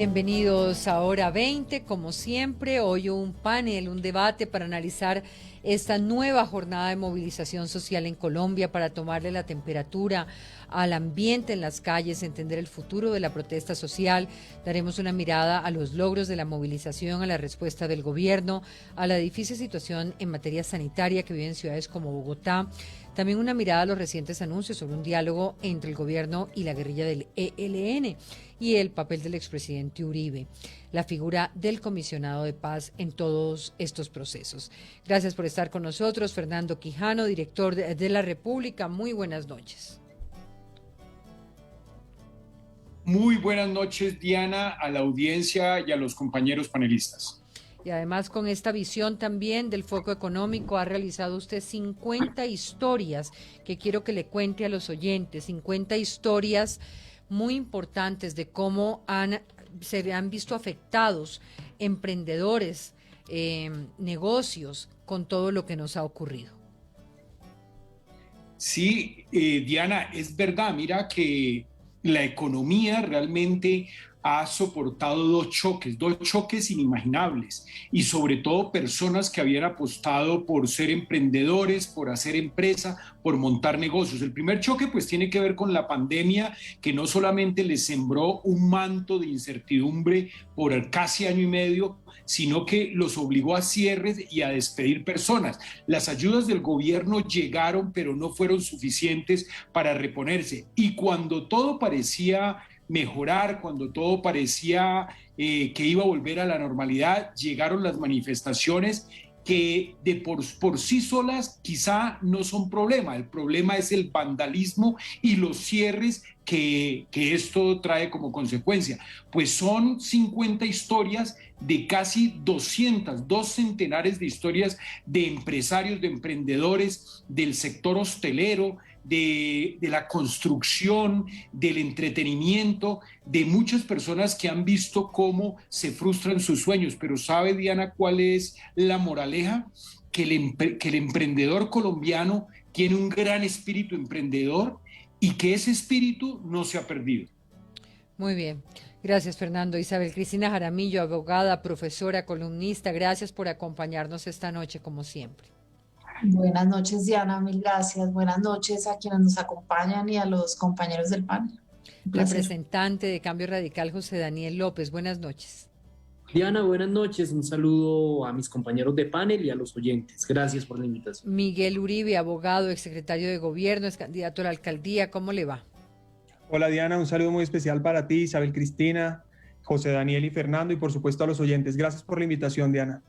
Bienvenidos a Hora 20, como siempre, hoy un panel, un debate para analizar esta nueva jornada de movilización social en Colombia, para tomarle la temperatura al ambiente en las calles, entender el futuro de la protesta social. Daremos una mirada a los logros de la movilización, a la respuesta del gobierno, a la difícil situación en materia sanitaria que viven ciudades como Bogotá. También una mirada a los recientes anuncios sobre un diálogo entre el gobierno y la guerrilla del ELN y el papel del expresidente Uribe, la figura del comisionado de paz en todos estos procesos. Gracias por estar con nosotros, Fernando Quijano, director de La República. Muy buenas noches. Muy buenas noches, Diana, a la audiencia y a los compañeros panelistas. Y además, con esta visión también del foco económico, ha realizado usted 50 historias que quiero que le cuente a los oyentes, 50 historias muy importantes de cómo se han visto afectados emprendedores, negocios, con todo lo que nos ha ocurrido. Sí, Diana, es verdad, mira que la economía realmente ha soportado dos choques inimaginables, y sobre todo personas que habían apostado por ser emprendedores, por hacer empresa, por montar negocios. El primer choque pues tiene que ver con la pandemia, que no solamente les sembró un manto de incertidumbre por casi año y medio, sino que los obligó a cierres y a despedir personas. Las ayudas del gobierno llegaron, pero no fueron suficientes para reponerse. Y cuando todo parecía mejorar, cuando todo parecía que iba a volver a la normalidad, llegaron las manifestaciones que por sí solas quizá no son problema. El problema es el vandalismo y los cierres que esto trae como consecuencia. Pues son 50 historias de casi 200, 2 centenares de historias de empresarios, de emprendedores del sector hostelero, de la construcción, del entretenimiento, de muchas personas que han visto cómo se frustran sus sueños. Pero ¿sabe, Diana, cuál es la moraleja? Que el emprendedor colombiano tiene un gran espíritu emprendedor y que ese espíritu no se ha perdido. Muy bien. Gracias, Fernando. Isabel Cristina Jaramillo, abogada, profesora, columnista, gracias por acompañarnos esta noche, como siempre. Buenas noches, Diana, mil gracias. Buenas noches a quienes nos acompañan y a los compañeros del panel. Un placer. Representante de Cambio Radical, José Daniel López, buenas noches. Diana, buenas noches. Un saludo a mis compañeros de panel y a los oyentes. Gracias por la invitación. Miguel Uribe, abogado, exsecretario de Gobierno, es candidato a la alcaldía. ¿Cómo le va? Hola Diana, un saludo muy especial para ti, Isabel Cristina, José Daniel y Fernando, y por supuesto a los oyentes. Gracias por la invitación, Diana.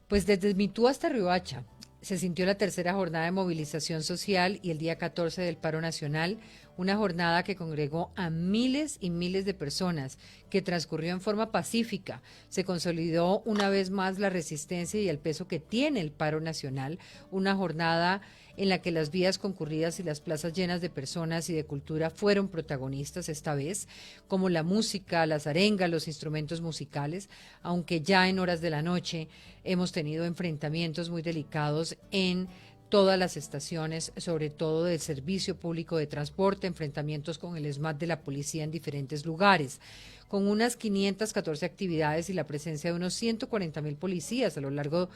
Pues desde Mitú hasta Riohacha se sintió la tercera jornada de movilización social y el día 14 del paro nacional, una jornada que congregó a miles y miles de personas, que transcurrió en forma pacífica. Se consolidó una vez más la resistencia y el peso que tiene el paro nacional, una jornada en la que las vías concurridas y las plazas llenas de personas y de cultura fueron protagonistas esta vez, como la música, las arengas, los instrumentos musicales, aunque ya en horas de la noche hemos tenido enfrentamientos muy delicados en todas las estaciones, sobre todo del Servicio Público de Transporte, enfrentamientos con el SMAT de la policía en diferentes lugares, con unas 514 actividades y la presencia de unos 140.000 policías a lo largo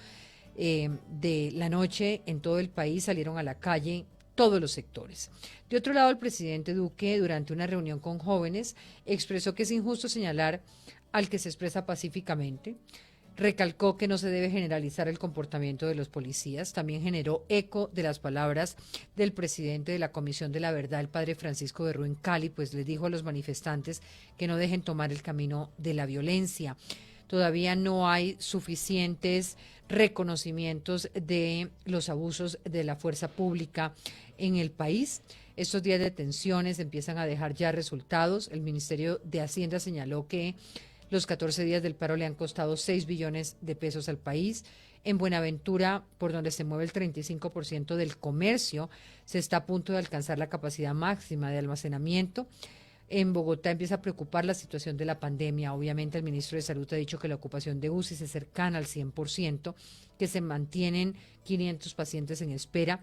de la noche en todo el país. Salieron a la calle todos los sectores. De otro lado, el presidente Duque, durante una reunión con jóvenes, expresó que es injusto señalar al que se expresa pacíficamente. Recalcó que no se debe generalizar el comportamiento de los policías. También generó eco de las palabras del presidente de la Comisión de la Verdad, el padre Francisco Berrú en Cali, pues le dijo a los manifestantes que no dejen tomar el camino de la violencia. Todavía no hay suficientes reconocimientos de los abusos de la fuerza pública en el país. Estos días de tensiones empiezan a dejar ya resultados. El Ministerio de Hacienda señaló que los 14 días del paro le han costado 6 billones de pesos al país. En Buenaventura, por donde se mueve el 35% del comercio, se está a punto de alcanzar la capacidad máxima de almacenamiento. En Bogotá empieza a preocupar la situación de la pandemia. Obviamente el ministro de Salud ha dicho que la ocupación de UCI es cercana al 100%, que se mantienen 500 pacientes en espera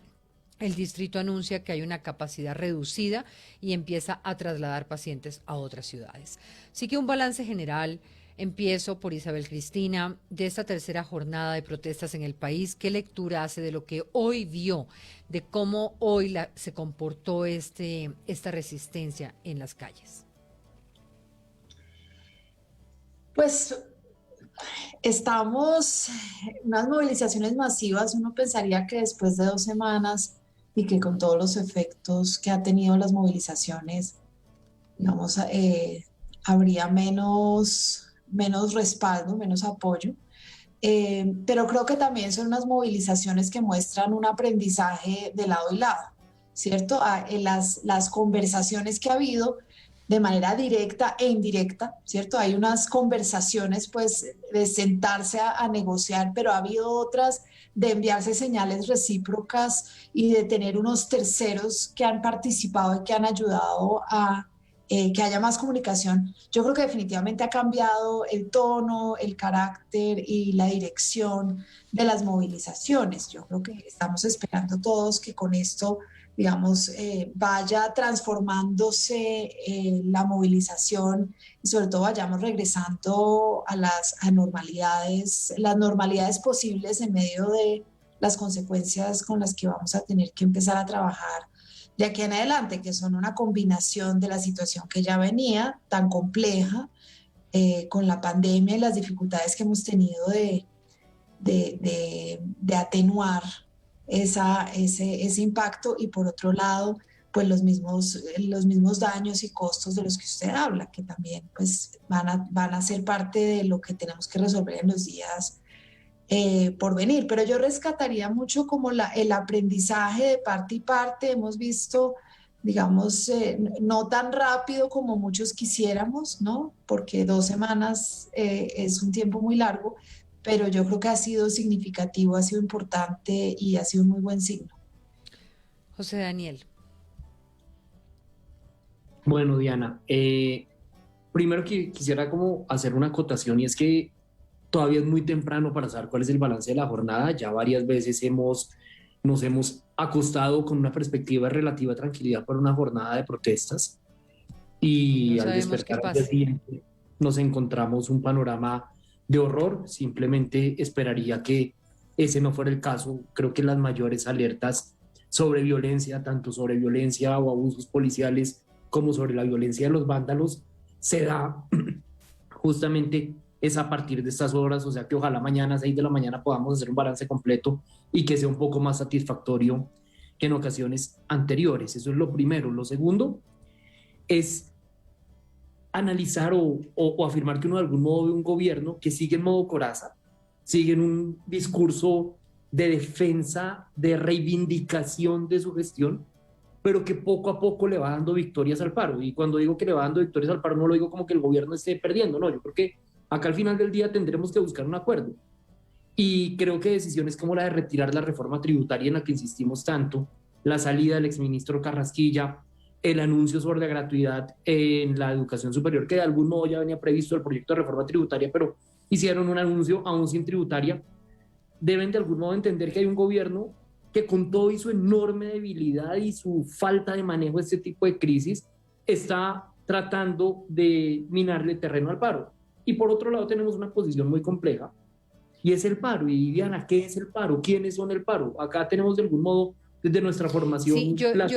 el distrito anuncia que hay una capacidad reducida y empieza a trasladar pacientes a otras ciudades. Así que un balance general. Empiezo por Isabel Cristina, de esta tercera jornada de protestas en el país. ¿Qué lectura hace de lo que hoy vio, de cómo hoy se comportó esta resistencia en las calles? Pues estamos en unas movilizaciones masivas. Uno pensaría que después de 2 semanas y que con todos los efectos que ha tenido las movilizaciones, digamos, habría menos respaldo, menos apoyo. Pero creo que también son unas movilizaciones que muestran un aprendizaje de lado y lado, ¿cierto? En las conversaciones que ha habido de manera directa e indirecta, ¿cierto? Hay unas conversaciones, pues, de sentarse a negociar, pero ha habido otras de enviarse señales recíprocas y de tener unos terceros que han participado y que han ayudado a que haya más comunicación. Yo creo que definitivamente ha cambiado el tono, el carácter y la dirección de las movilizaciones. Yo creo que estamos esperando todos que con esto, digamos, vaya transformándose la movilización y sobre todo vayamos regresando a las normalidades posibles en medio de las consecuencias con las que vamos a tener que empezar a trabajar de aquí en adelante, que son una combinación de la situación que ya venía tan compleja con la pandemia y las dificultades que hemos tenido de atenuar ese impacto, y por otro lado, pues los mismos daños y costos de los que usted habla, que también pues van a ser parte de lo que tenemos que resolver en los días por venir. Pero yo rescataría mucho como el aprendizaje de parte y parte. Hemos visto, digamos, no tan rápido como muchos quisiéramos, ¿no? Porque 2 semanas es un tiempo muy largo, pero yo creo que ha sido significativo, ha sido importante y ha sido un muy buen signo. José Daniel. Bueno, Diana, primero que quisiera como hacer una acotación, y es que todavía es muy temprano para saber cuál es el balance de la jornada. Ya varias veces nos hemos acostado con una perspectiva de relativa tranquilidad por una jornada de protestas, y No al sabemos qué despertar al pasa. día siguiente nos encontramos un panorama de horror. Simplemente esperaría que ese no fuera el caso. Creo que las mayores alertas sobre violencia, tanto sobre violencia o abusos policiales como sobre la violencia de los vándalos, se da justamente es a partir de estas horas. O sea que ojalá mañana a 6 de la mañana podamos hacer un balance completo y que sea un poco más satisfactorio que en ocasiones anteriores. Eso es lo primero. Lo segundo es analizar o afirmar que uno de algún modo ve un gobierno que sigue en modo coraza, sigue en un discurso de defensa, de reivindicación de su gestión, pero que poco a poco le va dando victorias al paro. Y cuando digo que le va dando victorias al paro, no lo digo como que el gobierno esté perdiendo, no, yo creo que acá al final del día tendremos que buscar un acuerdo. Y creo que decisiones como la de retirar la reforma tributaria en la que insistimos tanto, la salida del exministro Carrasquilla, el anuncio sobre la gratuidad en la educación superior, que de algún modo ya venía previsto el proyecto de reforma tributaria, pero hicieron un anuncio aún sin tributaria, deben de algún modo entender que hay un gobierno que, con todo y su enorme debilidad y su falta de manejo de este tipo de crisis, está tratando de minarle terreno al paro. Y por otro lado tenemos una posición muy compleja, y es el paro. Y Diana, ¿qué es el paro? ¿Quiénes son el paro? Acá tenemos de algún modo, desde nuestra formación Sí, clásica.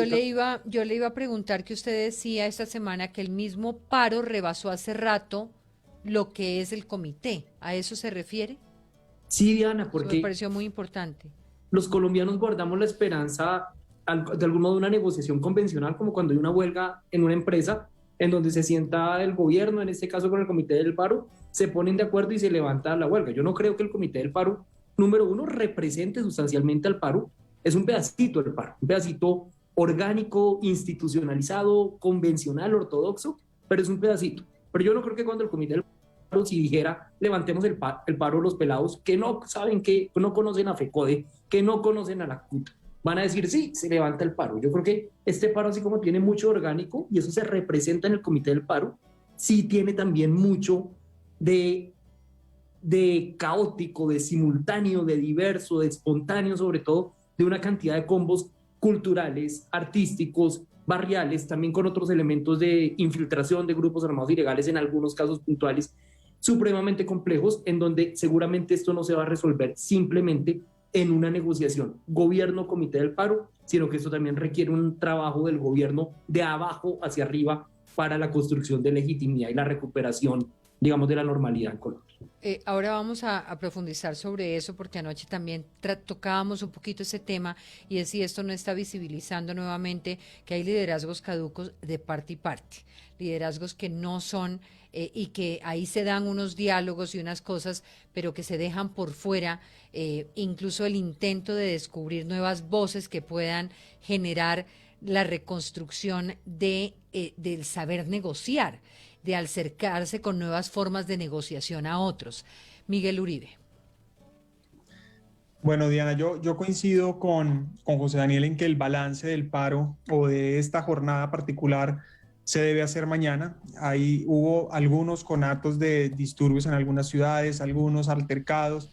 yo le iba a preguntar, que usted decía esta semana que el mismo paro rebasó hace rato lo que es el comité. ¿A eso se refiere? Sí, Diana, Eso me porque pareció muy importante. los colombianos guardamos la esperanza de algún modo de una negociación convencional, como cuando hay una huelga en una empresa, en donde se sienta el gobierno, en este caso con el comité del paro, se ponen de acuerdo y se levanta la huelga. Yo no creo que el comité del paro, número uno, represente sustancialmente al paro. Es un pedacito del paro, un pedacito orgánico, institucionalizado, convencional, ortodoxo, pero es un pedacito. Pero yo no creo que cuando el comité del paro, si dijera levantemos el paro, los pelados que no saben, que no conocen a FECODE, que no conocen a la CUT, van a decir sí, se levanta el paro. Yo creo que este paro, así como tiene mucho orgánico y eso se representa en el comité del paro, sí tiene también mucho de caótico, de simultáneo, de diverso, de espontáneo, sobre todo de una cantidad de combos culturales, artísticos, barriales, también con otros elementos de infiltración de grupos armados ilegales, en algunos casos puntuales, supremamente complejos, en donde seguramente esto no se va a resolver simplemente en una negociación gobierno-comité del paro, sino que esto también requiere un trabajo del gobierno de abajo hacia arriba para la construcción de legitimidad y la recuperación, digamos, de la normalidad en Colombia. Ahora vamos a profundizar sobre eso porque anoche también tocábamos un poquito ese tema y es si esto no está visibilizando nuevamente que hay liderazgos caducos de parte y parte, liderazgos que no son y que ahí se dan unos diálogos y unas cosas, pero que se dejan por fuera, incluso el intento de descubrir nuevas voces que puedan generar la reconstrucción del saber negociar, de acercarse con nuevas formas de negociación a otros. Miguel Uribe. Bueno, Diana, yo coincido con José Daniel en que el balance del paro o de esta jornada particular se debe hacer mañana. Ahí hubo algunos conatos de disturbios en algunas ciudades, algunos altercados.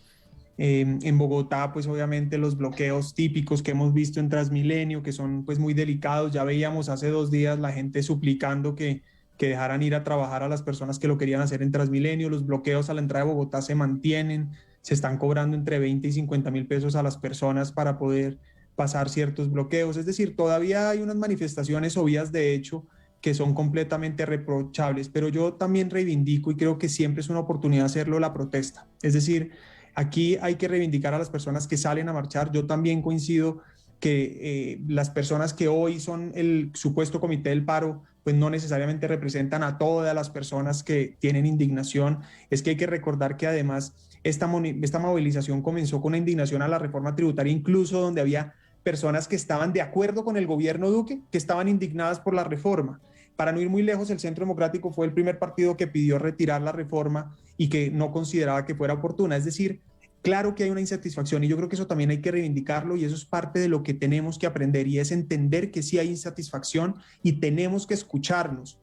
En Bogotá, pues obviamente los bloqueos típicos que hemos visto en Transmilenio, que son pues muy delicados. Ya veíamos hace 2 días la gente suplicando que dejaran ir a trabajar a las personas que lo querían hacer en Transmilenio. Los bloqueos a la entrada de Bogotá se mantienen, se están cobrando entre 20 y 50 mil pesos a las personas para poder pasar ciertos bloqueos. Es decir, todavía hay unas manifestaciones o vías de hecho que son completamente reprochables, pero yo también reivindico y creo que siempre es una oportunidad hacerlo la protesta. Es decir, aquí hay que reivindicar a las personas que salen a marchar. Yo también coincido que las personas que hoy son el supuesto comité del paro, pues no necesariamente representan a todas las personas que tienen indignación. Es que hay que recordar que además esta movilización comenzó con una indignación a la reforma tributaria, incluso donde había personas que estaban de acuerdo con el gobierno Duque, que estaban indignadas por la reforma. Para no ir muy lejos, el Centro Democrático fue el primer partido que pidió retirar la reforma y que no consideraba que fuera oportuna. Es decir, claro que hay una insatisfacción y yo creo que eso también hay que reivindicarlo y eso es parte de lo que tenemos que aprender y es entender que sí hay insatisfacción y tenemos que escucharnos.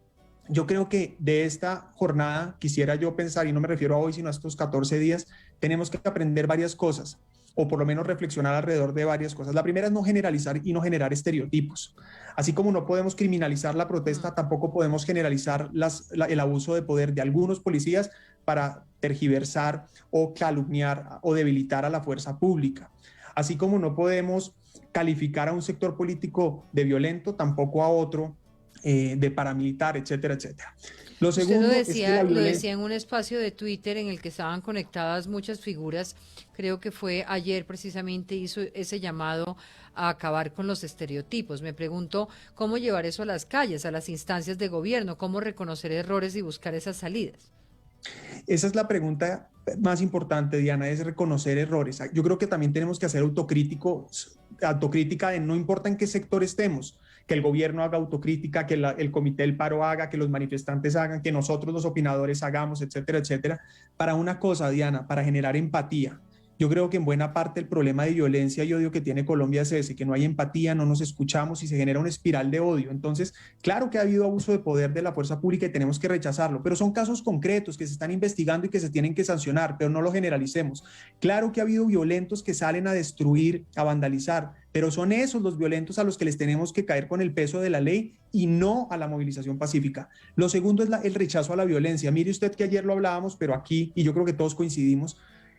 Yo creo que de esta jornada quisiera yo pensar, y no me refiero a hoy, sino a estos 14 días, tenemos que aprender varias cosas o por lo menos reflexionar alrededor de varias cosas. La primera es no generalizar y no generar estereotipos. Así como no podemos criminalizar la protesta, tampoco podemos generalizar el abuso de poder de algunos policías para tergiversar o calumniar o debilitar a la fuerza pública. Así como no podemos calificar a un sector político de violento, tampoco a otro de paramilitar, etcétera, etcétera. Lo segundo Usted es que la lo violencia... decía en un espacio de Twitter en el que estaban conectadas muchas figuras, creo que fue ayer precisamente hizo ese llamado a acabar con los estereotipos. Me pregunto cómo llevar eso a las calles, a las instancias de gobierno, cómo reconocer errores y buscar esas salidas. Esa es la pregunta más importante, Diana, es reconocer errores. Yo creo que también tenemos que hacer autocrítica de no importa en qué sector estemos, que el gobierno haga autocrítica, que el comité del paro haga, que los manifestantes hagan, que nosotros los opinadores hagamos, etcétera, etcétera. Para una cosa, Diana, para generar empatía. Yo creo que en buena parte el problema de violencia y odio que tiene Colombia es ese, que no hay empatía, no nos escuchamos y se genera una espiral de odio. Entonces, claro que ha habido abuso de poder de la fuerza pública y tenemos que rechazarlo, pero son casos concretos que se están investigando y que se tienen que sancionar, pero no lo generalicemos. Claro que ha habido violentos que salen a destruir, a vandalizar, pero son esos los violentos a los que les tenemos que caer con el peso de la ley y no a la movilización pacífica. Lo segundo es el rechazo a la violencia. Mire usted que ayer lo hablábamos, pero aquí, y yo creo que todos coincidimos,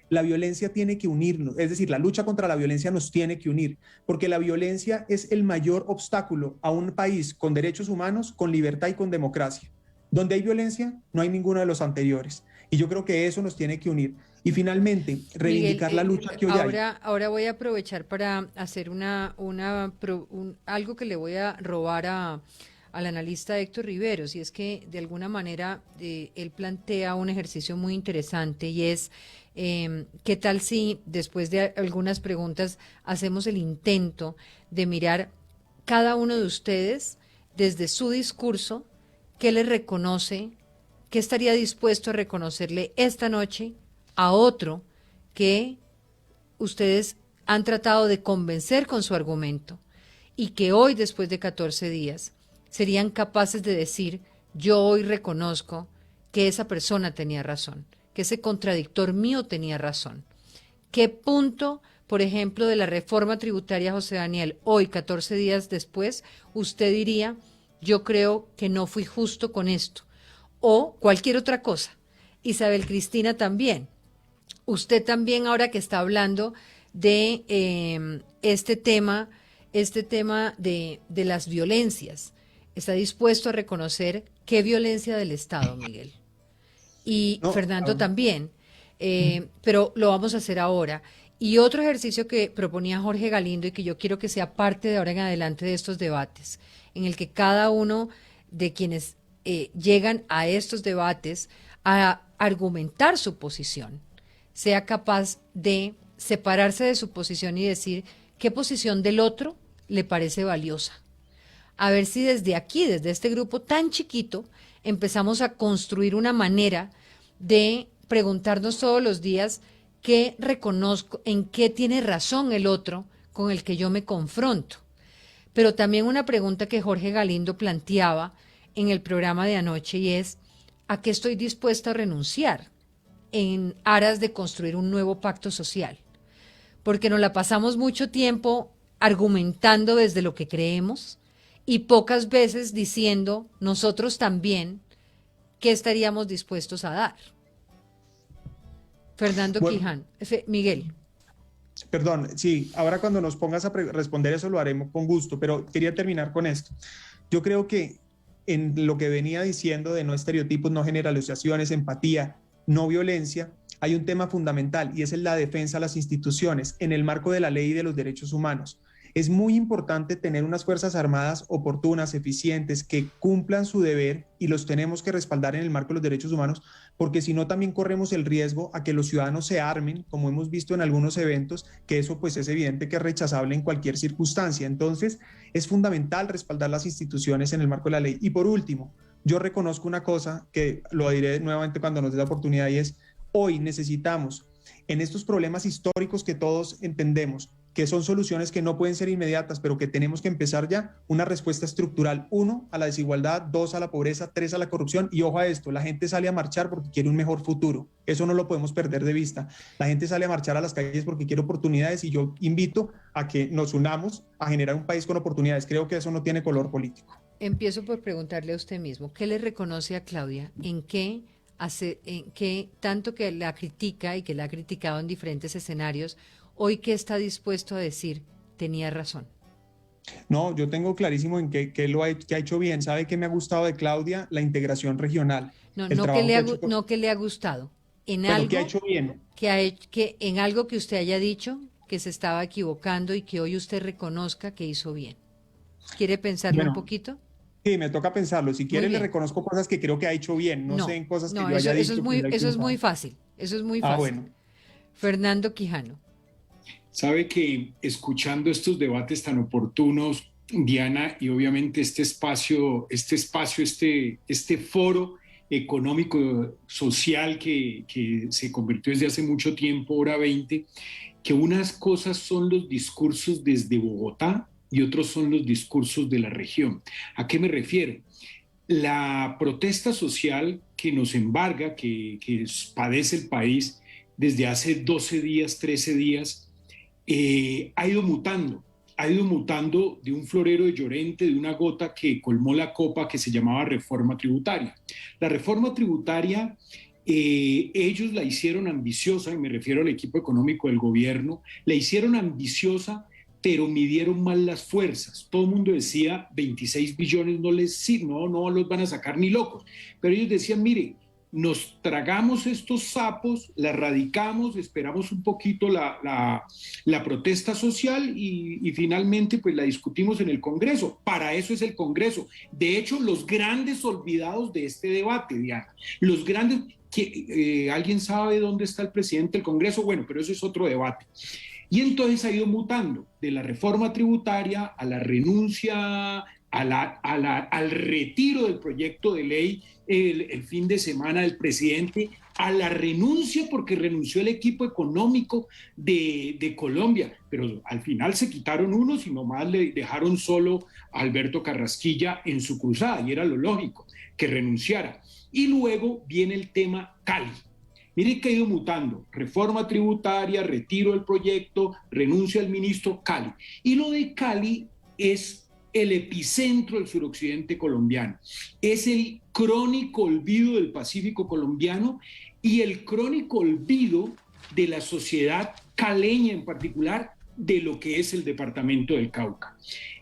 la violencia tiene que unirnos, es decir, la lucha contra la violencia nos tiene que unir, porque la violencia es el mayor obstáculo a un país con derechos humanos, con libertad y con democracia. Donde hay violencia, no hay ninguno de los anteriores. Y yo creo que eso nos tiene que unir. Y finalmente, reivindicar la lucha que hoy hay. Ahora voy a aprovechar para hacer algo que le voy a robar al analista Héctor Riveros, y es que de alguna manera él plantea un ejercicio muy interesante y es ¿qué tal si después de algunas preguntas hacemos el intento de mirar cada uno de ustedes desde su discurso, qué le reconoce, qué estaría dispuesto a reconocerle esta noche a otro que ustedes han tratado de convencer con su argumento y que hoy, después de 14 días, serían capaces de decir, yo hoy reconozco que esa persona tenía razón, que ese contradictor mío tenía razón? ¿Qué punto por ejemplo, de la reforma tributaria, José Daniel, hoy, 14 días después, usted diría, yo creo que no fui justo con esto, o cualquier otra cosa? Isabel Cristina también. Usted también, ahora que está hablando de este tema de las violencias, ¿está dispuesto a reconocer qué violencia del Estado, Miguel? Y No, Fernando también, pero lo vamos a hacer ahora. Y otro ejercicio que proponía Jorge Galindo y que yo quiero que sea parte de ahora en adelante de estos debates, en el que cada uno de quienes llegan a estos debates a argumentar su posición, sea capaz de separarse de su posición y decir qué posición del otro le parece valiosa. A ver si desde aquí, desde este grupo tan chiquito, empezamos a construir una manera de preguntarnos todos los días qué reconozco, en qué tiene razón el otro con el que yo me confronto. Pero también una pregunta que Jorge Galindo planteaba en el programa de anoche, y es, ¿a qué estoy dispuesta a renunciar en aras de construir un nuevo pacto social? Porque nos la pasamos mucho tiempo argumentando desde lo que creemos y pocas veces diciendo nosotros también qué estaríamos dispuestos a dar. Fernando Quijano, Miguel. Perdón, sí, ahora cuando nos pongas a responder eso lo haremos con gusto, pero quería terminar con esto. Yo creo que en lo que venía diciendo de no estereotipos, no generalizaciones, empatía, no violencia, hay un tema fundamental y es la defensa a las instituciones en el marco de la ley y de los derechos humanos. Es muy importante tener unas Fuerzas Armadas oportunas, eficientes, que cumplan su deber y los tenemos que respaldar en el marco de los derechos humanos, porque si no también corremos el riesgo a que los ciudadanos se armen, como hemos visto en algunos eventos, que eso pues es evidente que es rechazable en cualquier circunstancia. Entonces es fundamental respaldar las instituciones en el marco de la ley. Y por último, yo reconozco una cosa que lo diré nuevamente cuando nos dé la oportunidad, y es, hoy necesitamos, en estos problemas históricos que todos entendemos, que son soluciones que no pueden ser inmediatas, pero que tenemos que empezar ya, una respuesta estructural: 1, a la desigualdad; 2, a la pobreza; 3, a la corrupción. Y ojo a esto, la gente sale a marchar porque quiere un mejor futuro. Eso no lo podemos perder de vista. La gente sale a marchar a las calles porque quiere oportunidades, y yo invito a que nos unamos a generar un país con oportunidades. Creo que eso no tiene color político. Empiezo por preguntarle a usted mismo, ¿qué le reconoce a Claudia? ¿En qué tanto que la critica y que la ha criticado en diferentes escenarios, hoy qué está dispuesto a decir tenía razón? No, yo tengo clarísimo en qué ha hecho bien. ¿Sabe qué me ha gustado de Claudia? La integración regional. No que le ha gustado. En Bueno, algo ¿qué ha hecho bien? que en algo que usted haya dicho que se estaba equivocando y que hoy usted reconozca que hizo bien. ¿Quiere pensarlo un poquito? Sí, me toca pensarlo. Si quiere, le reconozco cosas que creo que ha hecho bien. No sé en cosas que yo haya dicho. Eso es muy fácil. Eso es muy fácil. Bueno. Fernando Quijano. Sabe que escuchando estos debates tan oportunos, Diana, y obviamente este foro económico social que se convirtió desde hace mucho tiempo, Hora 20, que unas cosas son los discursos desde Bogotá y otros son los discursos de la región. ¿A qué me refiero? La protesta social que nos embarga, que padece el país desde hace 12 días, 13 días, ha ido mutando de un florero de Llorente, de una gota que colmó la copa, que se llamaba reforma tributaria. La reforma tributaria, ellos la hicieron ambiciosa, y me refiero al equipo económico del gobierno, la hicieron ambiciosa, pero midieron mal las fuerzas. Todo el mundo decía 26 billones no los van a sacar ni locos, pero ellos decían, mire, nos tragamos estos sapos, la radicamos, esperamos un poquito la protesta social y finalmente pues la discutimos en el Congreso. Para eso es el Congreso. De hecho, los grandes olvidados de este debate, Diana, los grandes, ¿alguien sabe dónde está el presidente del Congreso? Bueno, pero eso es otro debate. Y entonces ha ido mutando de la reforma tributaria a la renuncia, al retiro del proyecto de ley el fin de semana del presidente, a la renuncia porque renunció el equipo económico de Colombia, pero al final se quitaron unos y nomás le dejaron solo a Alberto Carrasquilla en su cruzada, y era lo lógico que renunciara. Y luego viene el tema Cali. Mire que ha ido mutando: reforma tributaria, retiro del proyecto, renuncia al ministro, Cali. Y lo de Cali es el epicentro del suroccidente colombiano. Es el crónico olvido del Pacífico colombiano y el crónico olvido de la sociedad caleña en particular, de lo que es el departamento del Cauca.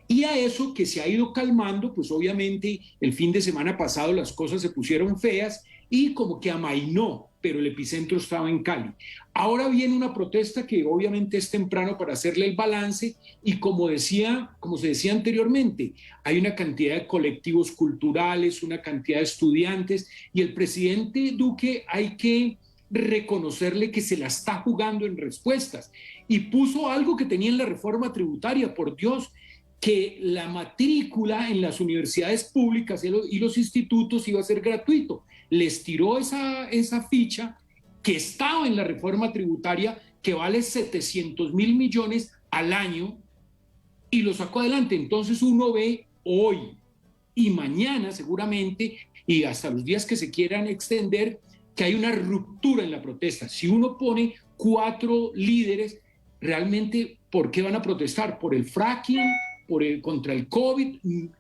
Y a eso que se ha ido calmando, pues obviamente el fin de semana pasado las cosas se pusieron feas y como que amainó, pero el epicentro estaba en Cali. Ahora viene una protesta que obviamente es temprano para hacerle el balance y como se decía anteriormente, hay una cantidad de colectivos culturales, una cantidad de estudiantes y el presidente Duque hay que reconocerle que se la está jugando en respuestas y puso algo que tenía en la reforma tributaria, por Dios, que la matrícula en las universidades públicas y los institutos iba a ser gratuito. Les tiró esa ficha que estaba en la reforma tributaria, que vale 700 mil millones al año, y lo sacó adelante. Entonces uno ve hoy y mañana seguramente, y hasta los días que se quieran extender, que hay una ruptura en la protesta. Si uno pone 4 líderes, realmente, ¿por qué van a protestar? ¿Por el fracking? Contra el COVID?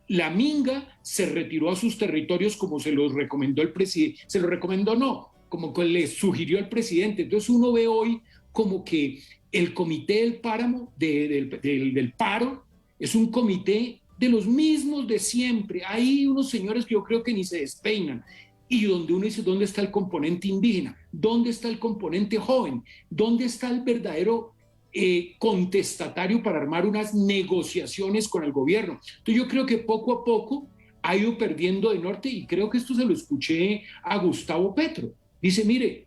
La Minga se retiró a sus territorios como se los recomendó el presidente, se lo recomendó no, como que le sugirió el presidente. Entonces uno ve hoy como que el comité del páramo, del paro, es un comité de los mismos de siempre. Hay unos señores que yo creo que ni se despeinan. Y donde uno dice, ¿dónde está el componente indígena? ¿Dónde está el componente joven? ¿Dónde está el verdadero contestatario para armar unas negociaciones con el gobierno? Entonces yo creo que poco a poco ha ido perdiendo de norte y creo que esto se lo escuché a Gustavo Petro. Dice, mire,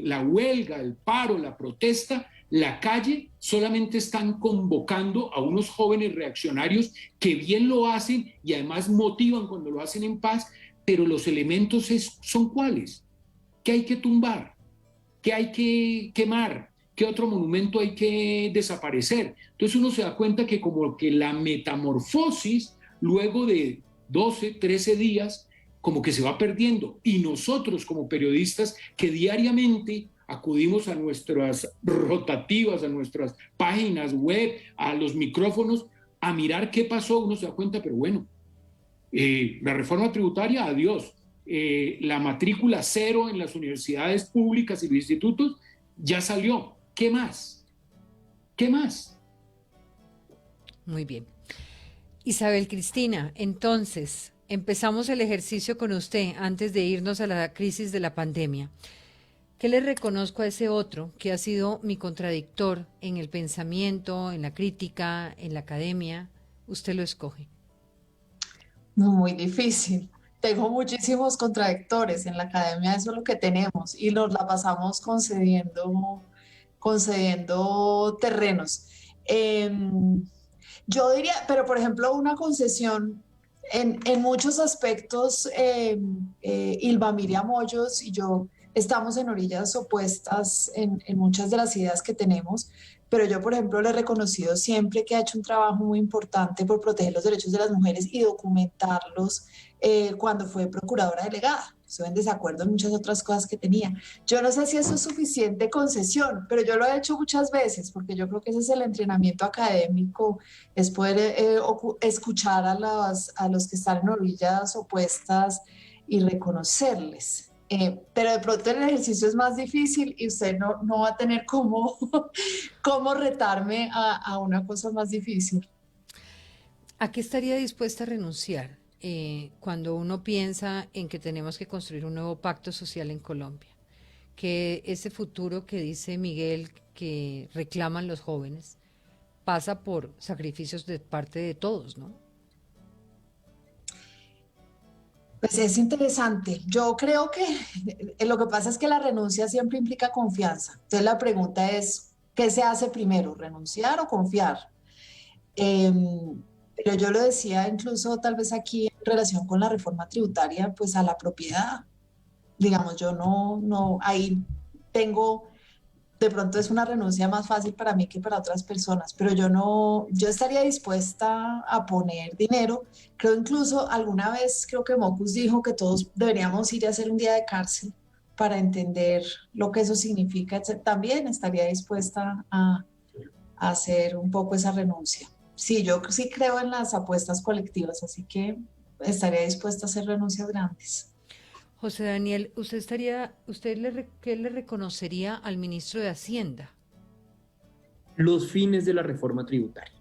la huelga, el paro, la protesta, la calle solamente están convocando a unos jóvenes reaccionarios que bien lo hacen y además motivan cuando lo hacen en paz, pero los elementos son ¿cuáles? ¿Qué hay que tumbar? ¿Qué hay que quemar? ¿Qué otro monumento hay que desaparecer? Entonces uno se da cuenta que como que la metamorfosis, luego de 12, 13 días, como que se va perdiendo. Y nosotros como periodistas que diariamente acudimos a nuestras rotativas, a nuestras páginas web, a los micrófonos, a mirar qué pasó, uno se da cuenta, pero bueno, la reforma tributaria, adiós. La matrícula cero en las universidades públicas y los institutos ya salió. ¿Qué más? ¿Qué más? Muy bien. Isabel Cristina, entonces, empezamos el ejercicio con usted antes de irnos a la crisis de la pandemia. ¿Qué le reconozco a ese otro que ha sido mi contradictor en el pensamiento, en la crítica, en la academia? Usted lo escoge. No, muy difícil. Tengo muchísimos contradictores en la academia, eso es lo que tenemos y nos la pasamos concediendo terrenos. Yo diría, pero por ejemplo, una concesión en muchos aspectos, Ilva Miriam Hoyos y yo estamos en orillas opuestas en muchas de las ideas que tenemos, pero yo, por ejemplo, le he reconocido siempre que ha hecho un trabajo muy importante por proteger los derechos de las mujeres y documentarlos cuando fue procuradora delegada. Estoy en desacuerdo en muchas otras cosas que tenía. Yo no sé si eso es suficiente concesión, pero yo lo he hecho muchas veces, porque yo creo que ese es el entrenamiento académico, es poder escuchar a los que están en orillas opuestas y reconocerles. Pero de pronto el ejercicio es más difícil y usted no va a tener cómo retarme a una cosa más difícil. ¿A qué estaría dispuesta a renunciar cuando uno piensa en que tenemos que construir un nuevo pacto social en Colombia? Que ese futuro que dice Miguel que reclaman los jóvenes pasa por sacrificios de parte de todos, ¿no? Pues es interesante. Yo creo que lo que pasa es que la renuncia siempre implica confianza. Entonces la pregunta es, ¿qué se hace primero, renunciar o confiar? Pero yo lo decía incluso tal vez aquí en relación con la reforma tributaria, pues a la propiedad. Digamos, yo no, ahí tengo, de pronto es una renuncia más fácil para mí que para otras personas, pero yo estaría dispuesta a poner dinero. Creo incluso alguna vez, creo que Mocus dijo que todos deberíamos ir a hacer un día de cárcel para entender lo que eso significa. También estaría dispuesta a hacer un poco esa renuncia. Sí, yo sí creo en las apuestas colectivas, así que estaría dispuesta a hacer renuncias grandes. José Daniel, ¿qué le reconocería al ministro de Hacienda? Los fines de la reforma tributaria.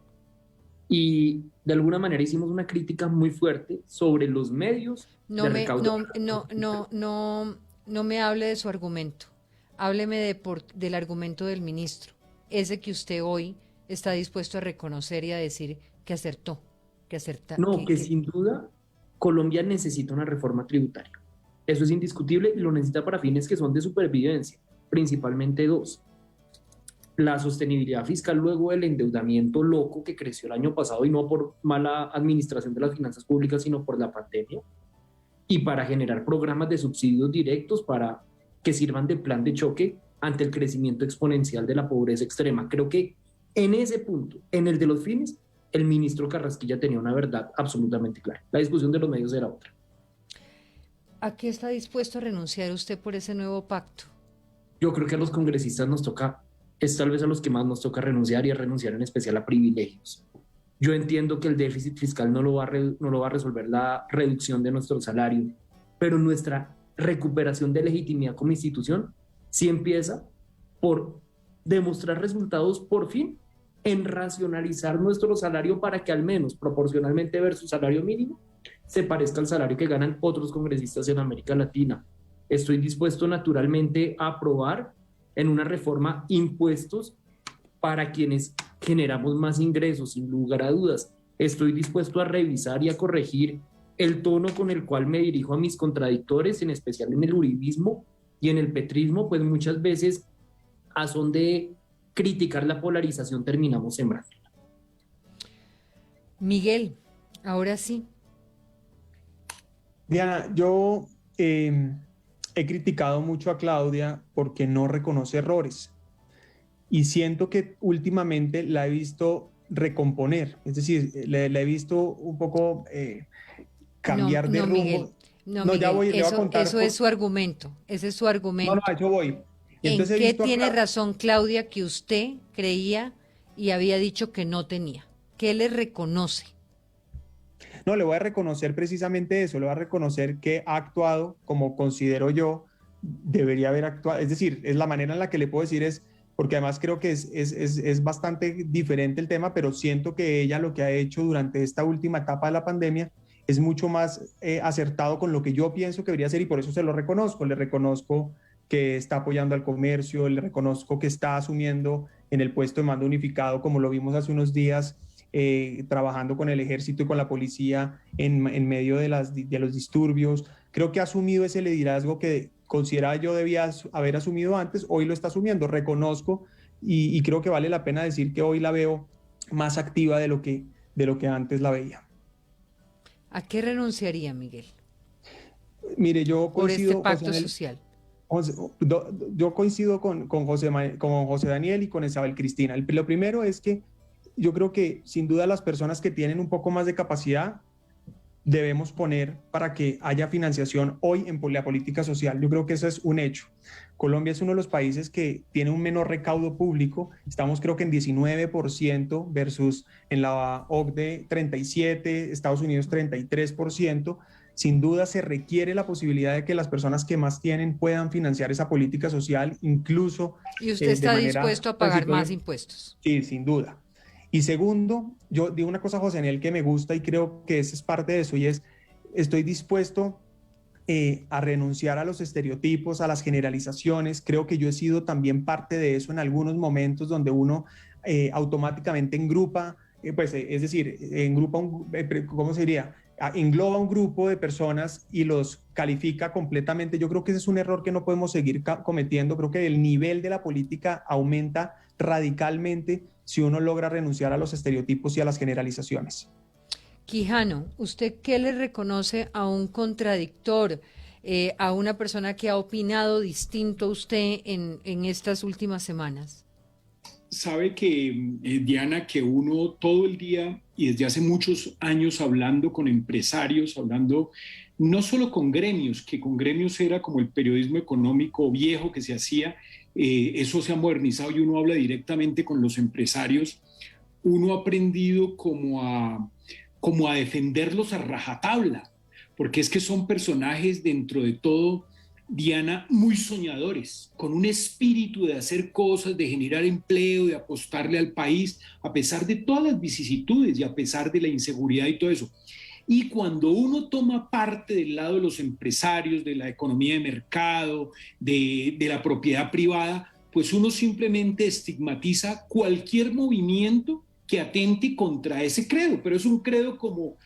Y de alguna manera hicimos una crítica muy fuerte sobre los medios No de me, recaudación. no me hable de su argumento. Hábleme del argumento del ministro, ese que usted hoy está dispuesto a reconocer y a decir que acertó, que acerta, No, que sin duda Colombia necesita una reforma tributaria. Eso es indiscutible y lo necesita para fines que son de supervivencia, principalmente dos. La sostenibilidad fiscal luego del endeudamiento loco que creció el año pasado y no por mala administración de las finanzas públicas, sino por la pandemia, y para generar programas de subsidios directos para que sirvan de plan de choque ante el crecimiento exponencial de la pobreza extrema. Creo que en ese punto, en el de los fines, el ministro Carrasquilla tenía una verdad absolutamente clara. La discusión de los medios era otra. ¿A qué está dispuesto a renunciar usted por ese nuevo pacto? Yo creo que a los congresistas nos toca, es tal vez a los que más nos toca renunciar y a renunciar en especial a privilegios. Yo entiendo que el déficit fiscal no lo va a resolver la reducción de nuestro salario, pero nuestra recuperación de legitimidad como institución sí empieza por demostrar resultados por fin en racionalizar nuestro salario para que al menos proporcionalmente versus salario mínimo se parezca al salario que ganan otros congresistas en América Latina. Estoy dispuesto naturalmente a aprobar en una reforma impuestos para quienes generamos más ingresos, sin lugar a dudas. Estoy dispuesto a revisar y a corregir el tono con el cual me dirijo a mis contradictores, en especial en el uribismo y en el petrismo, pues muchas veces a son de criticar la polarización terminamos sembrando. Miguel, ahora sí. Diana, yo he criticado mucho a Claudia porque no reconoce errores y siento que últimamente la he visto recomponer, es decir, la he visto un poco cambiar de rumbo. Miguel, no, No, Miguel, ya voy, le voy a contar. eso es su argumento, ese es su argumento. No, no, a eso voy. Y ¿En entonces he qué visto tiene razón Claudia que usted creía y había dicho que no tenía? ¿Qué le reconoce? No, le voy a reconocer precisamente eso, le voy a reconocer que ha actuado como considero yo debería haber actuado, es decir, es la manera en la que le puedo decir es, porque además creo que es bastante diferente el tema, pero siento que ella lo que ha hecho durante esta última etapa de la pandemia es mucho más acertado con lo que yo pienso que debería ser y por eso se lo reconozco, le reconozco que está apoyando al comercio, le reconozco que está asumiendo en el puesto de mando unificado, como lo vimos hace unos días, trabajando con el ejército y con la policía en medio de los disturbios. Creo que ha asumido ese liderazgo que consideraba yo debía haber asumido antes, hoy lo está asumiendo, reconozco y creo que vale la pena decir que hoy la veo más activa de lo que antes la veía. ¿A qué renunciaría, Miguel? Mire, yo por coincido este pacto social. Yo coincido con José Daniel y con Isabel Cristina. Lo primero es que yo creo que sin duda las personas que tienen un poco más de capacidad debemos poner para que haya financiación hoy en la política social. Yo creo que eso es un hecho. Colombia es uno de los países que tiene un menor recaudo público. Estamos creo que en 19% versus en la OCDE 37%, Estados Unidos 33%. Sin duda se requiere la posibilidad de que las personas que más tienen puedan financiar esa política social, incluso ¿Y usted está dispuesto a pagar más impuestos? Sí, sin duda. Y segundo, yo digo una cosa, José Daniel, que me gusta y creo que esa es parte de eso, y es, estoy dispuesto a renunciar a los estereotipos, a las generalizaciones. Creo que yo he sido también parte de eso en algunos momentos donde uno automáticamente engrupa, es decir, engrupa, ¿cómo se diría? Engloba un grupo de personas y los califica completamente. Yo creo que ese es un error que no podemos seguir cometiendo. Creo que el nivel de la política aumenta radicalmente si uno logra renunciar a los estereotipos y a las generalizaciones. Quijano, ¿usted qué le reconoce a un contradictor, a una persona que ha opinado distinto a usted en estas últimas semanas? sabe que, Diana, que uno todo el día y desde hace muchos años hablando con empresarios, hablando no solo con gremios, que con gremios era como el periodismo económico viejo que se hacía, eso se ha modernizado y uno habla directamente con los empresarios, uno ha aprendido como a defenderlos a rajatabla, porque es que son personajes dentro de todo, Diana, muy soñadores, con un espíritu de hacer cosas, de generar empleo, de apostarle al país, a pesar de todas las vicisitudes y a pesar de la inseguridad y todo eso. Y cuando uno toma parte del lado de los empresarios, de la economía de mercado, de la propiedad privada, pues uno simplemente estigmatiza cualquier movimiento que atente contra ese credo, pero es un credo como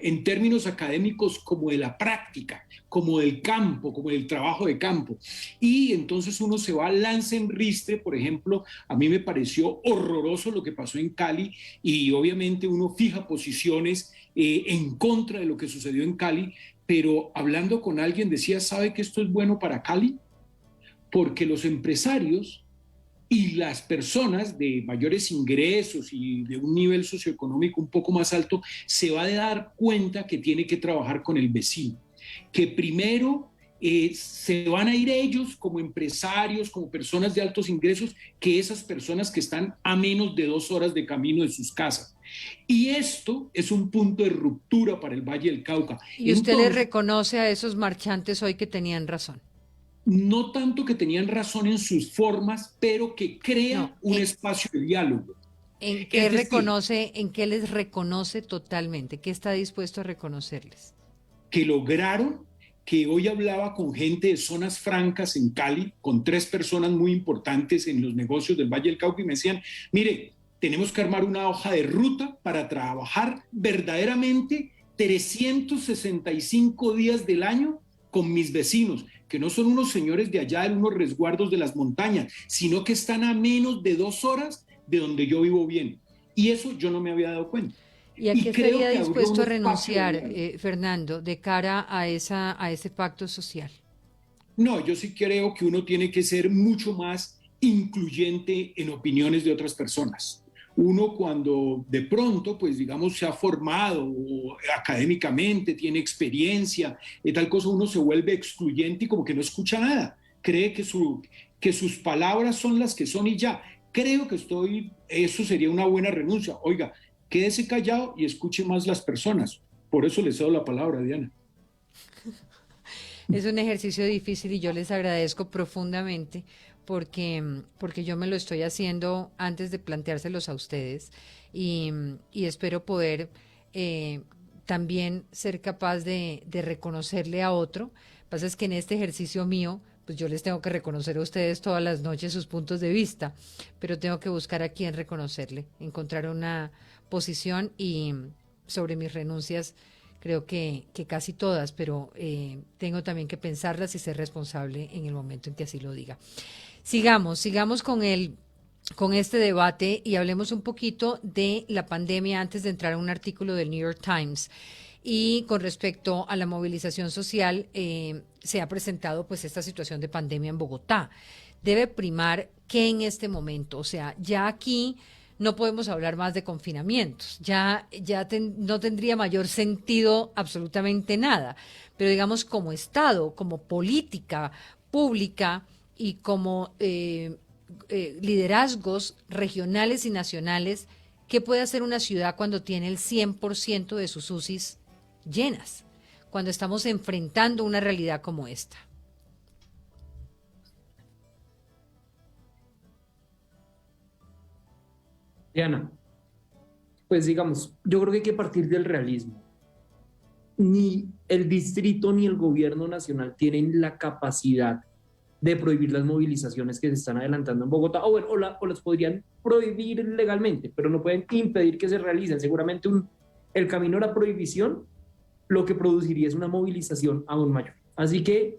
en términos académicos, como de la práctica, como del campo, como del trabajo de campo. Y entonces uno se va al lance en ristre, por ejemplo, a mí me pareció horroroso lo que pasó en Cali y obviamente uno fija posiciones en contra de lo que sucedió en Cali, pero hablando con alguien decía, ¿sabe que esto es bueno para Cali? Porque los empresarios y las personas de mayores ingresos y de un nivel socioeconómico un poco más alto se va a dar cuenta que tiene que trabajar con el vecino, que primero se van a ir ellos como empresarios, como personas de altos ingresos, que esas personas que están a menos de 2 horas de camino de sus casas. Y esto es un punto de ruptura para el Valle del Cauca. ¿Y usted le reconoce a esos marchantes hoy que tenían razón? No tanto que tenían razón en sus formas, pero que crean un espacio de diálogo. ¿En qué reconoce, en qué les reconoce totalmente? ¿Qué está dispuesto a reconocerles? Que lograron, que hoy hablaba con gente de zonas francas en Cali, con 3 personas muy importantes en los negocios del Valle del Cauca, y me decían, mire, tenemos que armar una hoja de ruta para trabajar verdaderamente 365 días del año con mis vecinos, que no son unos señores de allá en unos resguardos de las montañas, sino que están a menos de 2 horas de donde yo vivo bien. Y eso yo no me había dado cuenta. ¿Y a qué estaría dispuesto a renunciar, Fernando, de cara a ese pacto social? No, yo sí creo que uno tiene que ser mucho más incluyente en opiniones de otras personas. Uno cuando de pronto, pues digamos, se ha formado académicamente, tiene experiencia, tal cosa, uno se vuelve excluyente y como que no escucha nada. Cree que sus palabras son las que son y ya. Creo que eso sería una buena renuncia. Oiga, quédese callado y escuche más las personas. Por eso les cedo la palabra, Diana. Es un ejercicio difícil y yo les agradezco profundamente porque yo me lo estoy haciendo antes de planteárselos a ustedes y espero poder también ser capaz de reconocerle a otro. Lo que pasa es que en este ejercicio mío, pues yo les tengo que reconocer a ustedes todas las noches sus puntos de vista, pero tengo que buscar a quién reconocerle, encontrar una posición y sobre mis renuncias creo que casi todas, pero tengo también que pensarlas y ser responsable en el momento en que así lo diga. Sigamos con este debate y hablemos un poquito de la pandemia antes de entrar a un artículo del New York Times. Y con respecto a la movilización social, se ha presentado pues esta situación de pandemia en Bogotá. Debe primar ¿qué en este momento? O sea, ya aquí no podemos hablar más de confinamientos, no tendría mayor sentido absolutamente nada, pero digamos como Estado, como política pública y como liderazgos regionales y nacionales, ¿qué puede hacer una ciudad cuando tiene el 100% de sus UCIs llenas, cuando estamos enfrentando una realidad como esta? Diana, pues digamos, yo creo que hay que partir del realismo. Ni el distrito ni el gobierno nacional tienen la capacidad de prohibir las movilizaciones que se están adelantando en Bogotá, o las podrían prohibir legalmente, pero no pueden impedir que se realicen. Seguramente el camino a la prohibición lo que produciría es una movilización aún mayor. Así que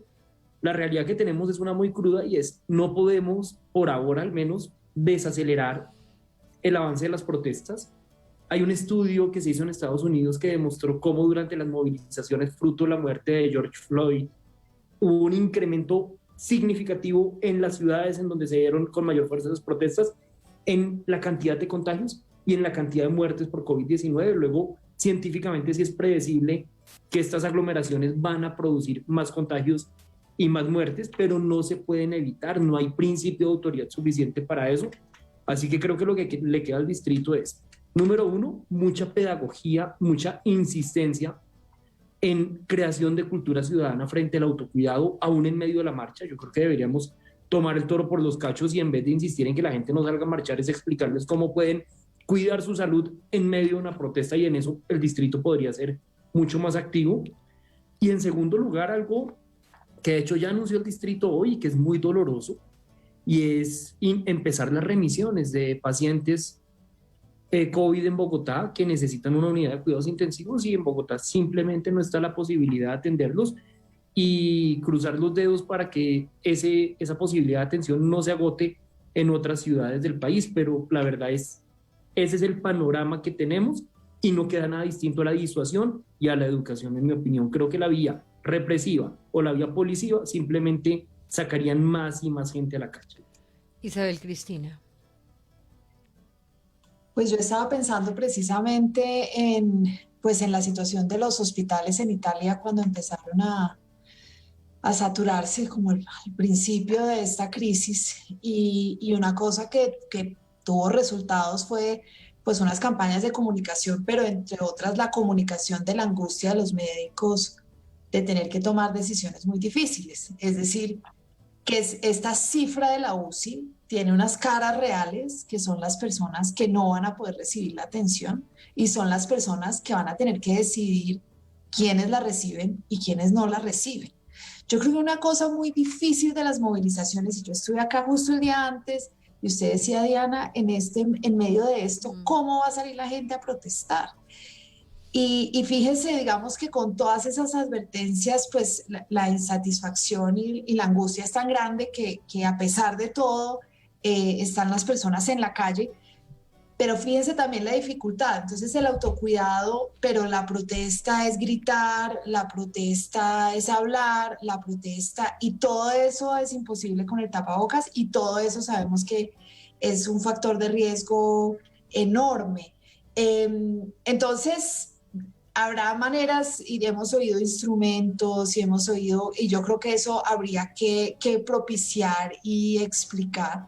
la realidad que tenemos es una muy cruda y es, no podemos, por ahora al menos, desacelerar el avance de las protestas. Hay un estudio que se hizo en Estados Unidos que demostró cómo durante las movilizaciones fruto de la muerte de George Floyd hubo un incremento significativo en las ciudades en donde se dieron con mayor fuerza las protestas en la cantidad de contagios y en la cantidad de muertes por COVID-19. Luego, científicamente sí es predecible que estas aglomeraciones van a producir más contagios y más muertes, pero no se pueden evitar, no hay principio de autoridad suficiente para eso. Así que creo que lo que le queda al distrito es, número uno, mucha pedagogía, mucha insistencia en creación de cultura ciudadana frente al autocuidado, aún en medio de la marcha. Yo creo que deberíamos tomar el toro por los cachos y en vez de insistir en que la gente no salga a marchar, es explicarles cómo pueden cuidar su salud en medio de una protesta, y en eso el distrito podría ser mucho más activo. Y en segundo lugar, algo que de hecho ya anunció el distrito hoy y que es muy doloroso, y es empezar las remisiones de pacientes COVID en Bogotá que necesitan una unidad de cuidados intensivos y en Bogotá simplemente no está la posibilidad de atenderlos, y cruzar los dedos para que esa posibilidad de atención no se agote en otras ciudades del país. Pero la verdad es, ese es el panorama que tenemos y no queda nada distinto a la disuasión y a la educación, en mi opinión. Creo que la vía represiva o la vía policiva simplemente sacarían más y más gente a la calle. Isabel Cristina. Pues yo estaba pensando precisamente pues en la situación de los hospitales en Italia cuando empezaron a saturarse como al principio de esta crisis, y una cosa que tuvo resultados fue pues unas campañas de comunicación, pero entre otras la comunicación de la angustia de los médicos de tener que tomar decisiones muy difíciles. Es decir, que esta cifra de la UCI tiene unas caras reales, que son las personas que no van a poder recibir la atención y son las personas que van a tener que decidir quiénes la reciben y quiénes no la reciben. Yo creo que una cosa muy difícil de las movilizaciones, y yo estuve acá justo el día antes, y usted decía, Diana, en medio de esto, ¿cómo va a salir la gente a protestar? Y fíjese, digamos que con todas esas advertencias, pues la insatisfacción y la angustia es tan grande que a pesar de todo, están las personas en la calle. Pero fíjense también la dificultad. Entonces el autocuidado, pero la protesta es gritar, la protesta es hablar, la protesta, y todo eso es imposible con el tapabocas, y todo eso sabemos que es un factor de riesgo enorme. Entonces habrá maneras, y hemos oído instrumentos y yo creo que eso habría que propiciar y explicar.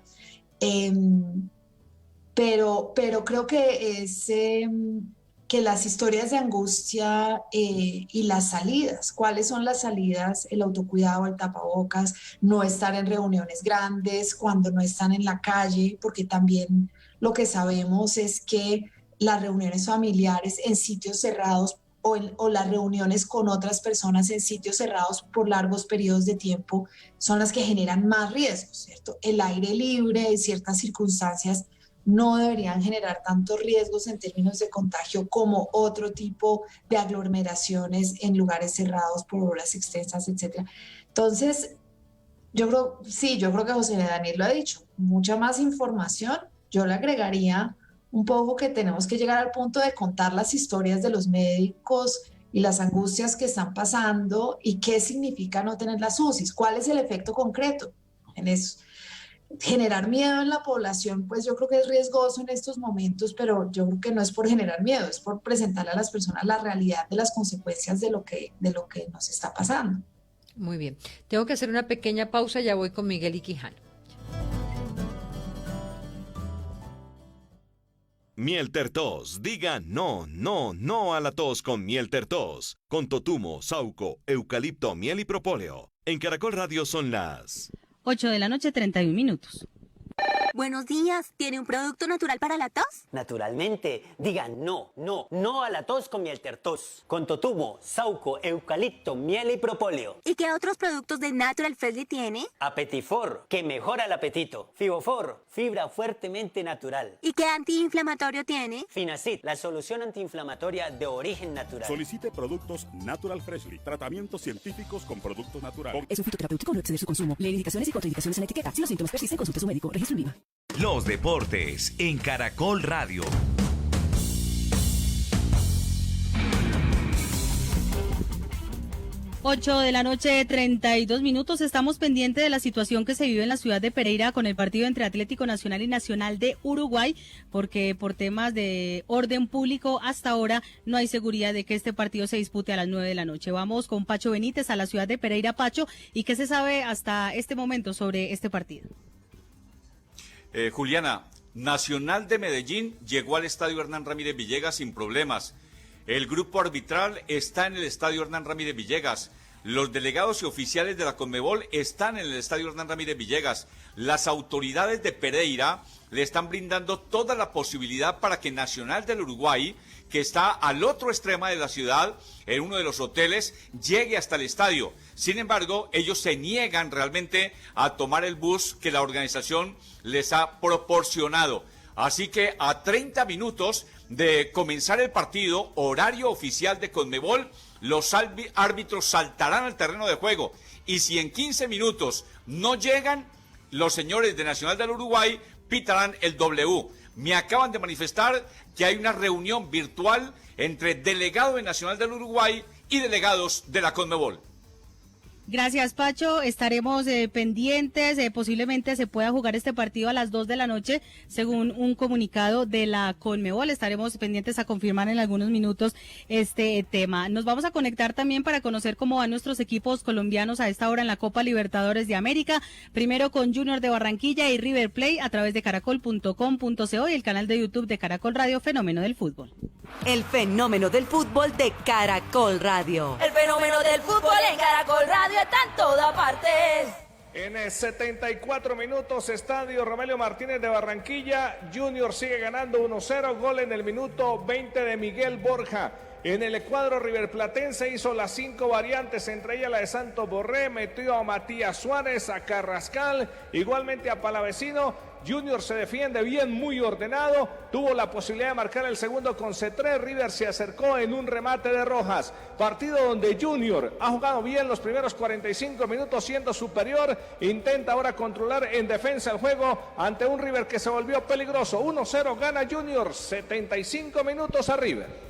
Pero creo que es que las historias de angustia y las salidas, ¿cuáles son las salidas? El autocuidado, el tapabocas, no estar en reuniones grandes, cuando no están en la calle, porque también lo que sabemos es que las reuniones familiares en sitios cerrados o las reuniones con otras personas en sitios cerrados por largos periodos de tiempo son las que generan más riesgos, ¿cierto? El aire libre, en ciertas circunstancias, no deberían generar tantos riesgos en términos de contagio como otro tipo de aglomeraciones en lugares cerrados por horas extensas, etc. Entonces, yo creo que José Daniel lo ha dicho, mucha más información. Yo le agregaría un poco que tenemos que llegar al punto de contar las historias de los médicos y las angustias que están pasando y qué significa no tener las UCIs, cuál es el efecto concreto en eso. Generar miedo en la población, pues yo creo que es riesgoso en estos momentos, pero yo creo que no es por generar miedo, es por presentarle a las personas la realidad de las consecuencias de lo que nos está pasando. Muy bien. Tengo que hacer una pequeña pausa, ya voy con Miguel y Quijano. Mielter Tos, diga no, no, no a la tos con Mielter Tos, con totumo, sauco, eucalipto, miel y propóleo. En Caracol Radio son las 8:31 p.m. Buenos días, ¿tiene un producto natural para la tos? Naturalmente, digan no, no, no a la tos con Mielter Tos, con totumo, sauco, eucalipto, miel y propóleo. ¿Y qué otros productos de Natural Freshly tiene? Apetifor, que mejora el apetito. Fibofor, fibra fuertemente natural. ¿Y qué antiinflamatorio tiene? Finacid, la solución antiinflamatoria de origen natural. Solicite productos Natural Freshly, tratamientos científicos con productos naturales. Es un fitoterapéutico, no exceder su consumo. Lee indicaciones y contraindicaciones en la etiqueta. Si los síntomas persisten, consulte a su médico. Registro INVIMA. Los deportes en Caracol Radio. 8:32 p.m. Estamos pendientes de la situación que se vive en la ciudad de Pereira con el partido entre Atlético Nacional y Nacional de Uruguay, porque por temas de orden público hasta ahora no hay seguridad de que este partido se dispute a las 9 de la noche. Vamos con Pacho Benítez a la ciudad de Pereira. Pacho, ¿y qué se sabe hasta este momento sobre este partido? Juliana, Nacional de Medellín llegó al estadio Hernán Ramírez Villegas sin problemas. El grupo arbitral está en el estadio Hernán Ramírez Villegas. Los delegados y oficiales de la Conmebol están en el estadio Hernán Ramírez Villegas. Las autoridades de Pereira le están brindando toda la posibilidad para que Nacional del Uruguay, que está al otro extremo de la ciudad, en uno de los hoteles, llegue hasta el estadio. Sin embargo, ellos se niegan realmente a tomar el bus que la organización les ha proporcionado. Así que a 30 minutos de comenzar el partido, horario oficial de Conmebol, los árbitros saltarán al terreno de juego. Y si en 15 minutos no llegan, los señores de Nacional del Uruguay pitarán el W. Me acaban de manifestar que hay una reunión virtual entre delegados de Nacional del Uruguay y delegados de la Conmebol. Gracias, Pacho. Estaremos pendientes. Posiblemente se pueda jugar este partido a las 2 de la noche, según un comunicado de la Conmebol. Estaremos pendientes a confirmar en algunos minutos este tema. Nos vamos a conectar también para conocer cómo van nuestros equipos colombianos a esta hora en la Copa Libertadores de América. Primero con Junior de Barranquilla y River Plate a través de caracol.com.co y el canal de YouTube de Caracol Radio Fenómeno del Fútbol. El fenómeno del fútbol de Caracol Radio. El fenómeno del fútbol en Caracol Radio está en todas partes. En 74 minutos, Estadio Romelio Martínez de Barranquilla, Junior sigue ganando 1-0, gol en el minuto 20 de Miguel Borja. En el cuadro riverplatense hizo las 5 variantes, entre ellas la de Santos Borré, metió a Matías Suárez, a Carrascal, igualmente a Palavecino. Junior se defiende bien, muy ordenado, tuvo la posibilidad de marcar el segundo con C3, River se acercó en un remate de Rojas. Partido donde Junior ha jugado bien los primeros 45 minutos siendo superior, intenta ahora controlar en defensa el juego ante un River que se volvió peligroso. 1-0 gana Junior, 75 minutos a River.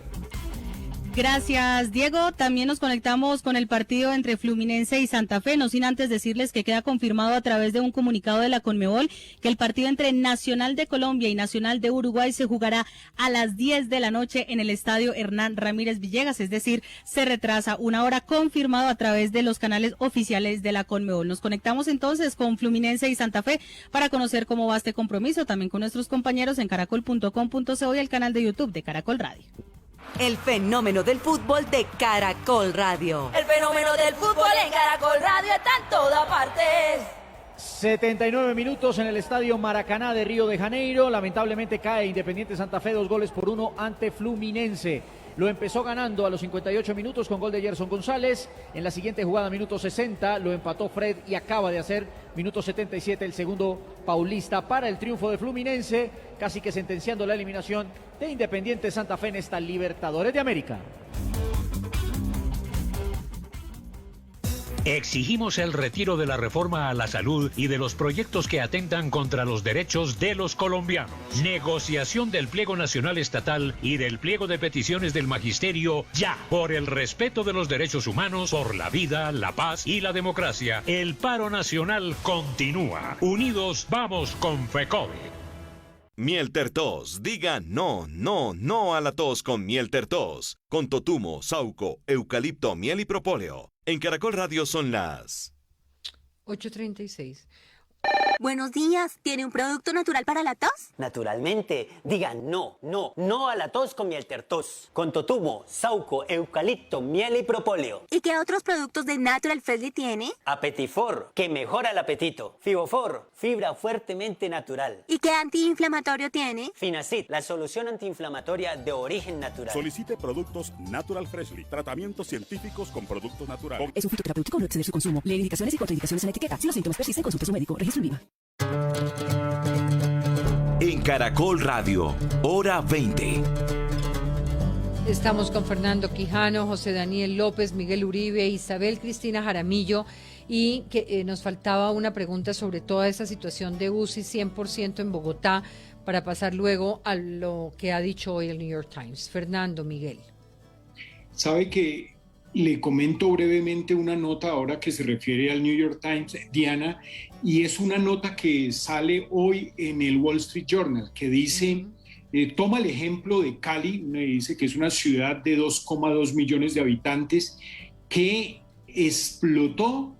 Gracias, Diego. También nos conectamos con el partido entre Fluminense y Santa Fe, no sin antes decirles que queda confirmado a través de un comunicado de la Conmebol que el partido entre Nacional de Colombia y Nacional de Uruguay se jugará a las 10 de la noche en el estadio Hernán Ramírez Villegas, es decir, se retrasa una hora, confirmado a través de los canales oficiales de la Conmebol. Nos conectamos entonces con Fluminense y Santa Fe para conocer cómo va este compromiso, también con nuestros compañeros en caracol.com.co y el canal de YouTube de Caracol Radio. El fenómeno del fútbol de Caracol Radio. El fenómeno del fútbol en Caracol Radio está en todas partes. 79 minutos en el estadio Maracaná de Río de Janeiro. Lamentablemente cae Independiente Santa Fe 2-1 ante Fluminense. Lo empezó ganando a los 58 minutos con gol de Gerson González. En la siguiente jugada, minuto 60, lo empató Fred y acaba de hacer minuto 77 el segundo paulista para el triunfo de Fluminense, casi que sentenciando la eliminación de Independiente Santa Fe en esta Libertadores de América. Exigimos el retiro de la reforma a la salud y de los proyectos que atentan contra los derechos de los colombianos. Negociación del pliego nacional estatal y del pliego de peticiones del magisterio ya. Por el respeto de los derechos humanos, por la vida, la paz y la democracia. El paro nacional continúa. Unidos vamos con FECODE. Mielter Tos, diga no, no, no a la tos con Mielter Tos. Con totumo, sauco, eucalipto, miel y propóleo. En Caracol Radio son las 8:36. Buenos días, ¿tiene un producto natural para la tos? Naturalmente, diga no, no, no a la tos con Mielter Tos. Con totumo, sauco, eucalipto, miel y propóleo. ¿Y qué otros productos de Natural Freshly tiene? Apetifor, que mejora el apetito. Fibofor, fibra fuertemente natural. ¿Y qué antiinflamatorio tiene? Finacid, la solución antiinflamatoria de origen natural. Solicite productos Natural Freshly, tratamientos científicos con productos naturales. Es un fitoterapéutico, no exceder su consumo. Lee indicaciones y contraindicaciones en etiqueta. Si los síntomas persisten, consulte a su médico. Registro INVIMA. En Caracol Radio, hora 20. Estamos con Fernando Quijano, José Daniel López, Miguel Uribe, Isabel Cristina Jaramillo, y que nos faltaba una pregunta sobre toda esa situación de UCI 100% en Bogotá, para pasar luego a lo que ha dicho hoy el New York Times. Fernando, Miguel. Sabe que Le comento brevemente una nota ahora que se refiere al New York Times, Diana, y es una nota que sale hoy en el Wall Street Journal, que dice, toma el ejemplo de Cali, me dice que es una ciudad de 2,2 millones de habitantes que explotó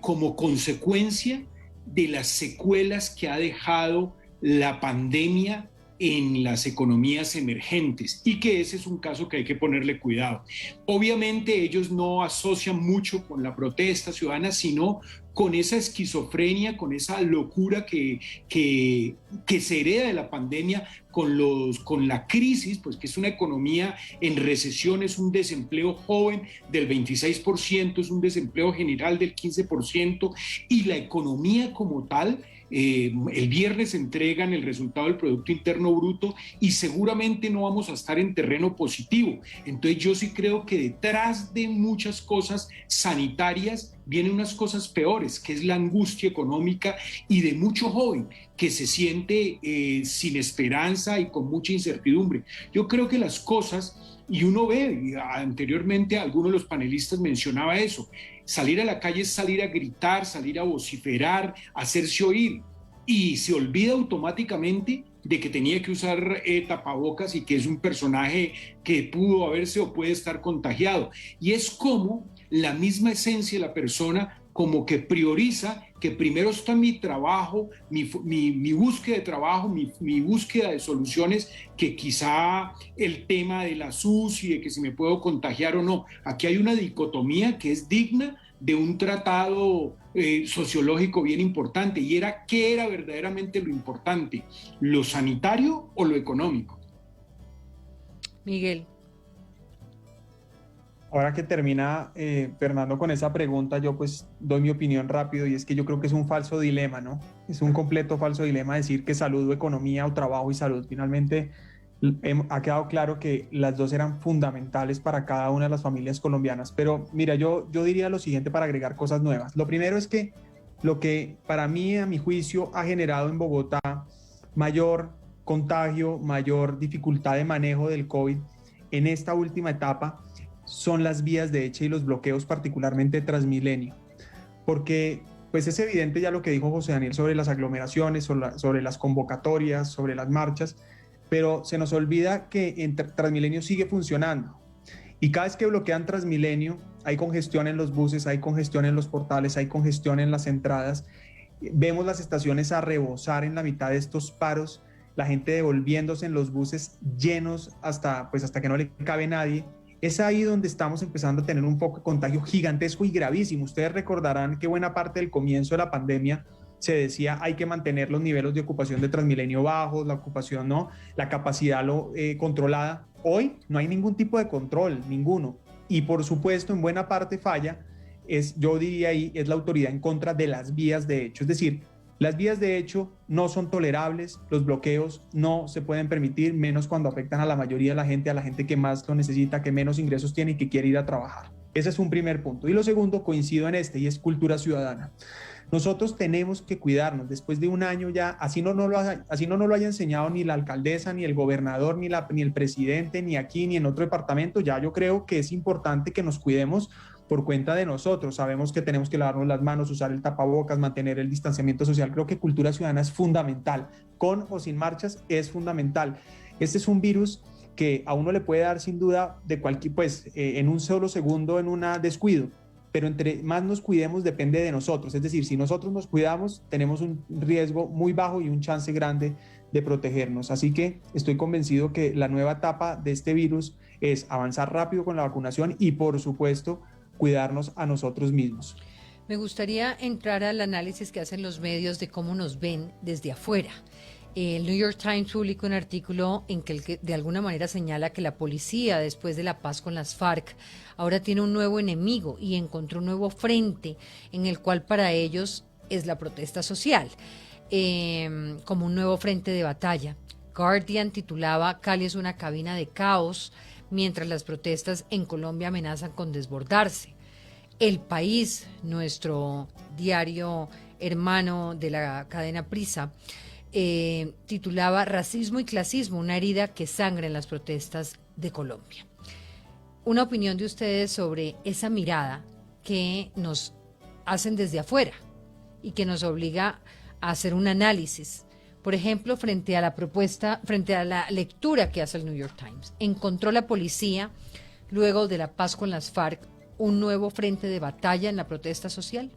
como consecuencia de las secuelas que ha dejado la pandemia en las economías emergentes, y que ese es un caso que hay que ponerle cuidado. Obviamente ellos no asocian mucho con la protesta ciudadana, sino con esa esquizofrenia, con esa locura que se hereda de la pandemia, con la crisis, pues que es una economía en recesión, es un desempleo joven del 26%, es un desempleo general del 15%, y la economía como tal, el viernes entregan el resultado del Producto Interno Bruto y seguramente no vamos a estar en terreno positivo. Entonces yo sí creo que detrás de muchas cosas sanitarias vienen unas cosas peores, que es la angustia económica y de mucho joven que se siente sin esperanza y con mucha incertidumbre. Yo creo que las cosas, y uno ve, anteriormente algunos de los panelistas mencionaba eso, salir a la calle es salir a gritar, salir a vociferar, hacerse oír, y se olvida automáticamente de que tenía que usar tapabocas y que es un personaje que pudo haberse o puede estar contagiado. Y es como la misma esencia de la persona como que prioriza que primero está mi trabajo, mi búsqueda de trabajo, mi búsqueda de soluciones, que quizá el tema de la SUS y de que si me puedo contagiar o no. Aquí hay una dicotomía que es digna de un tratado sociológico bien importante, y era qué era verdaderamente lo importante, lo sanitario o lo económico. Miguel. Ahora que termina Fernando con esa pregunta, yo pues doy mi opinión rápido, y es que yo creo que es un falso dilema, ¿no? Es un completo falso dilema decir que salud o economía, o trabajo y salud. Finalmente ha quedado claro que las dos eran fundamentales para cada una de las familias colombianas. Pero mira, yo diría lo siguiente para agregar cosas nuevas. Lo primero es que lo que para mí, a mi juicio, ha generado en Bogotá mayor contagio, mayor dificultad de manejo del COVID en esta última etapa son las vías de hecho y los bloqueos, particularmente Transmilenio. Porque pues es evidente ya lo que dijo José Daniel sobre las aglomeraciones, sobre las convocatorias, sobre las marchas, pero se nos olvida que Transmilenio sigue funcionando. Y cada vez que bloquean Transmilenio, hay congestión en los buses, hay congestión en los portales, hay congestión en las entradas. Vemos las estaciones a rebosar en la mitad de estos paros, la gente devolviéndose en los buses llenos hasta que no le cabe nadie. Es ahí donde estamos empezando a tener un foco de contagio gigantesco y gravísimo. Ustedes recordarán que buena parte del comienzo de la pandemia se decía hay que mantener los niveles de ocupación de Transmilenio bajos, la ocupación no, la capacidad controlada. Hoy no hay ningún tipo de control, ninguno. Y por supuesto, en buena parte falla, yo diría ahí, es la autoridad en contra de las vías de hecho. Es decir, las vías de hecho no son tolerables, los bloqueos no se pueden permitir, menos cuando afectan a la mayoría de la gente que más lo necesita, que menos ingresos tiene y que quiere ir a trabajar. Ese es un primer punto. Y lo segundo, coincido en y es cultura ciudadana. Nosotros tenemos que cuidarnos después de un año ya, así no nos lo haya enseñado ni la alcaldesa, ni el gobernador, ni el presidente, ni aquí, ni en otro departamento. Ya yo creo que es importante que nos cuidemos por cuenta de nosotros. Sabemos que tenemos que lavarnos las manos, usar el tapabocas, mantener el distanciamiento social. Creo que cultura ciudadana es fundamental. Con o sin marchas es fundamental. Este es un virus que a uno le puede dar sin duda en un solo segundo, en un descuido. Pero entre más nos cuidemos depende de nosotros. Es decir, si nosotros nos cuidamos, tenemos un riesgo muy bajo y un chance grande de protegernos. Así que estoy convencido que la nueva etapa de este virus es avanzar rápido con la vacunación y, por supuesto, cuidarnos a nosotros mismos. Me gustaría entrar al análisis que hacen los medios de cómo nos ven desde afuera. El New York Times publicó un artículo en que de alguna manera señala que la policía, después de la paz con las FARC, ahora tiene un nuevo enemigo y encontró un nuevo frente en el cual para ellos es la protesta social, como un nuevo frente de batalla. Guardian titulaba Cali es una cabina de caos, mientras las protestas en Colombia amenazan con desbordarse. El País, nuestro diario hermano de la cadena Prisa, titulaba Racismo y clasismo, una herida que sangra en las protestas de Colombia. una opinión de ustedes sobre esa mirada que nos hacen desde afuera y que nos obliga a hacer un análisis. Por ejemplo, frente a la lectura que hace el New York Times, ¿encontró la policía, luego de la paz con las FARC, un nuevo frente de batalla en la protesta social?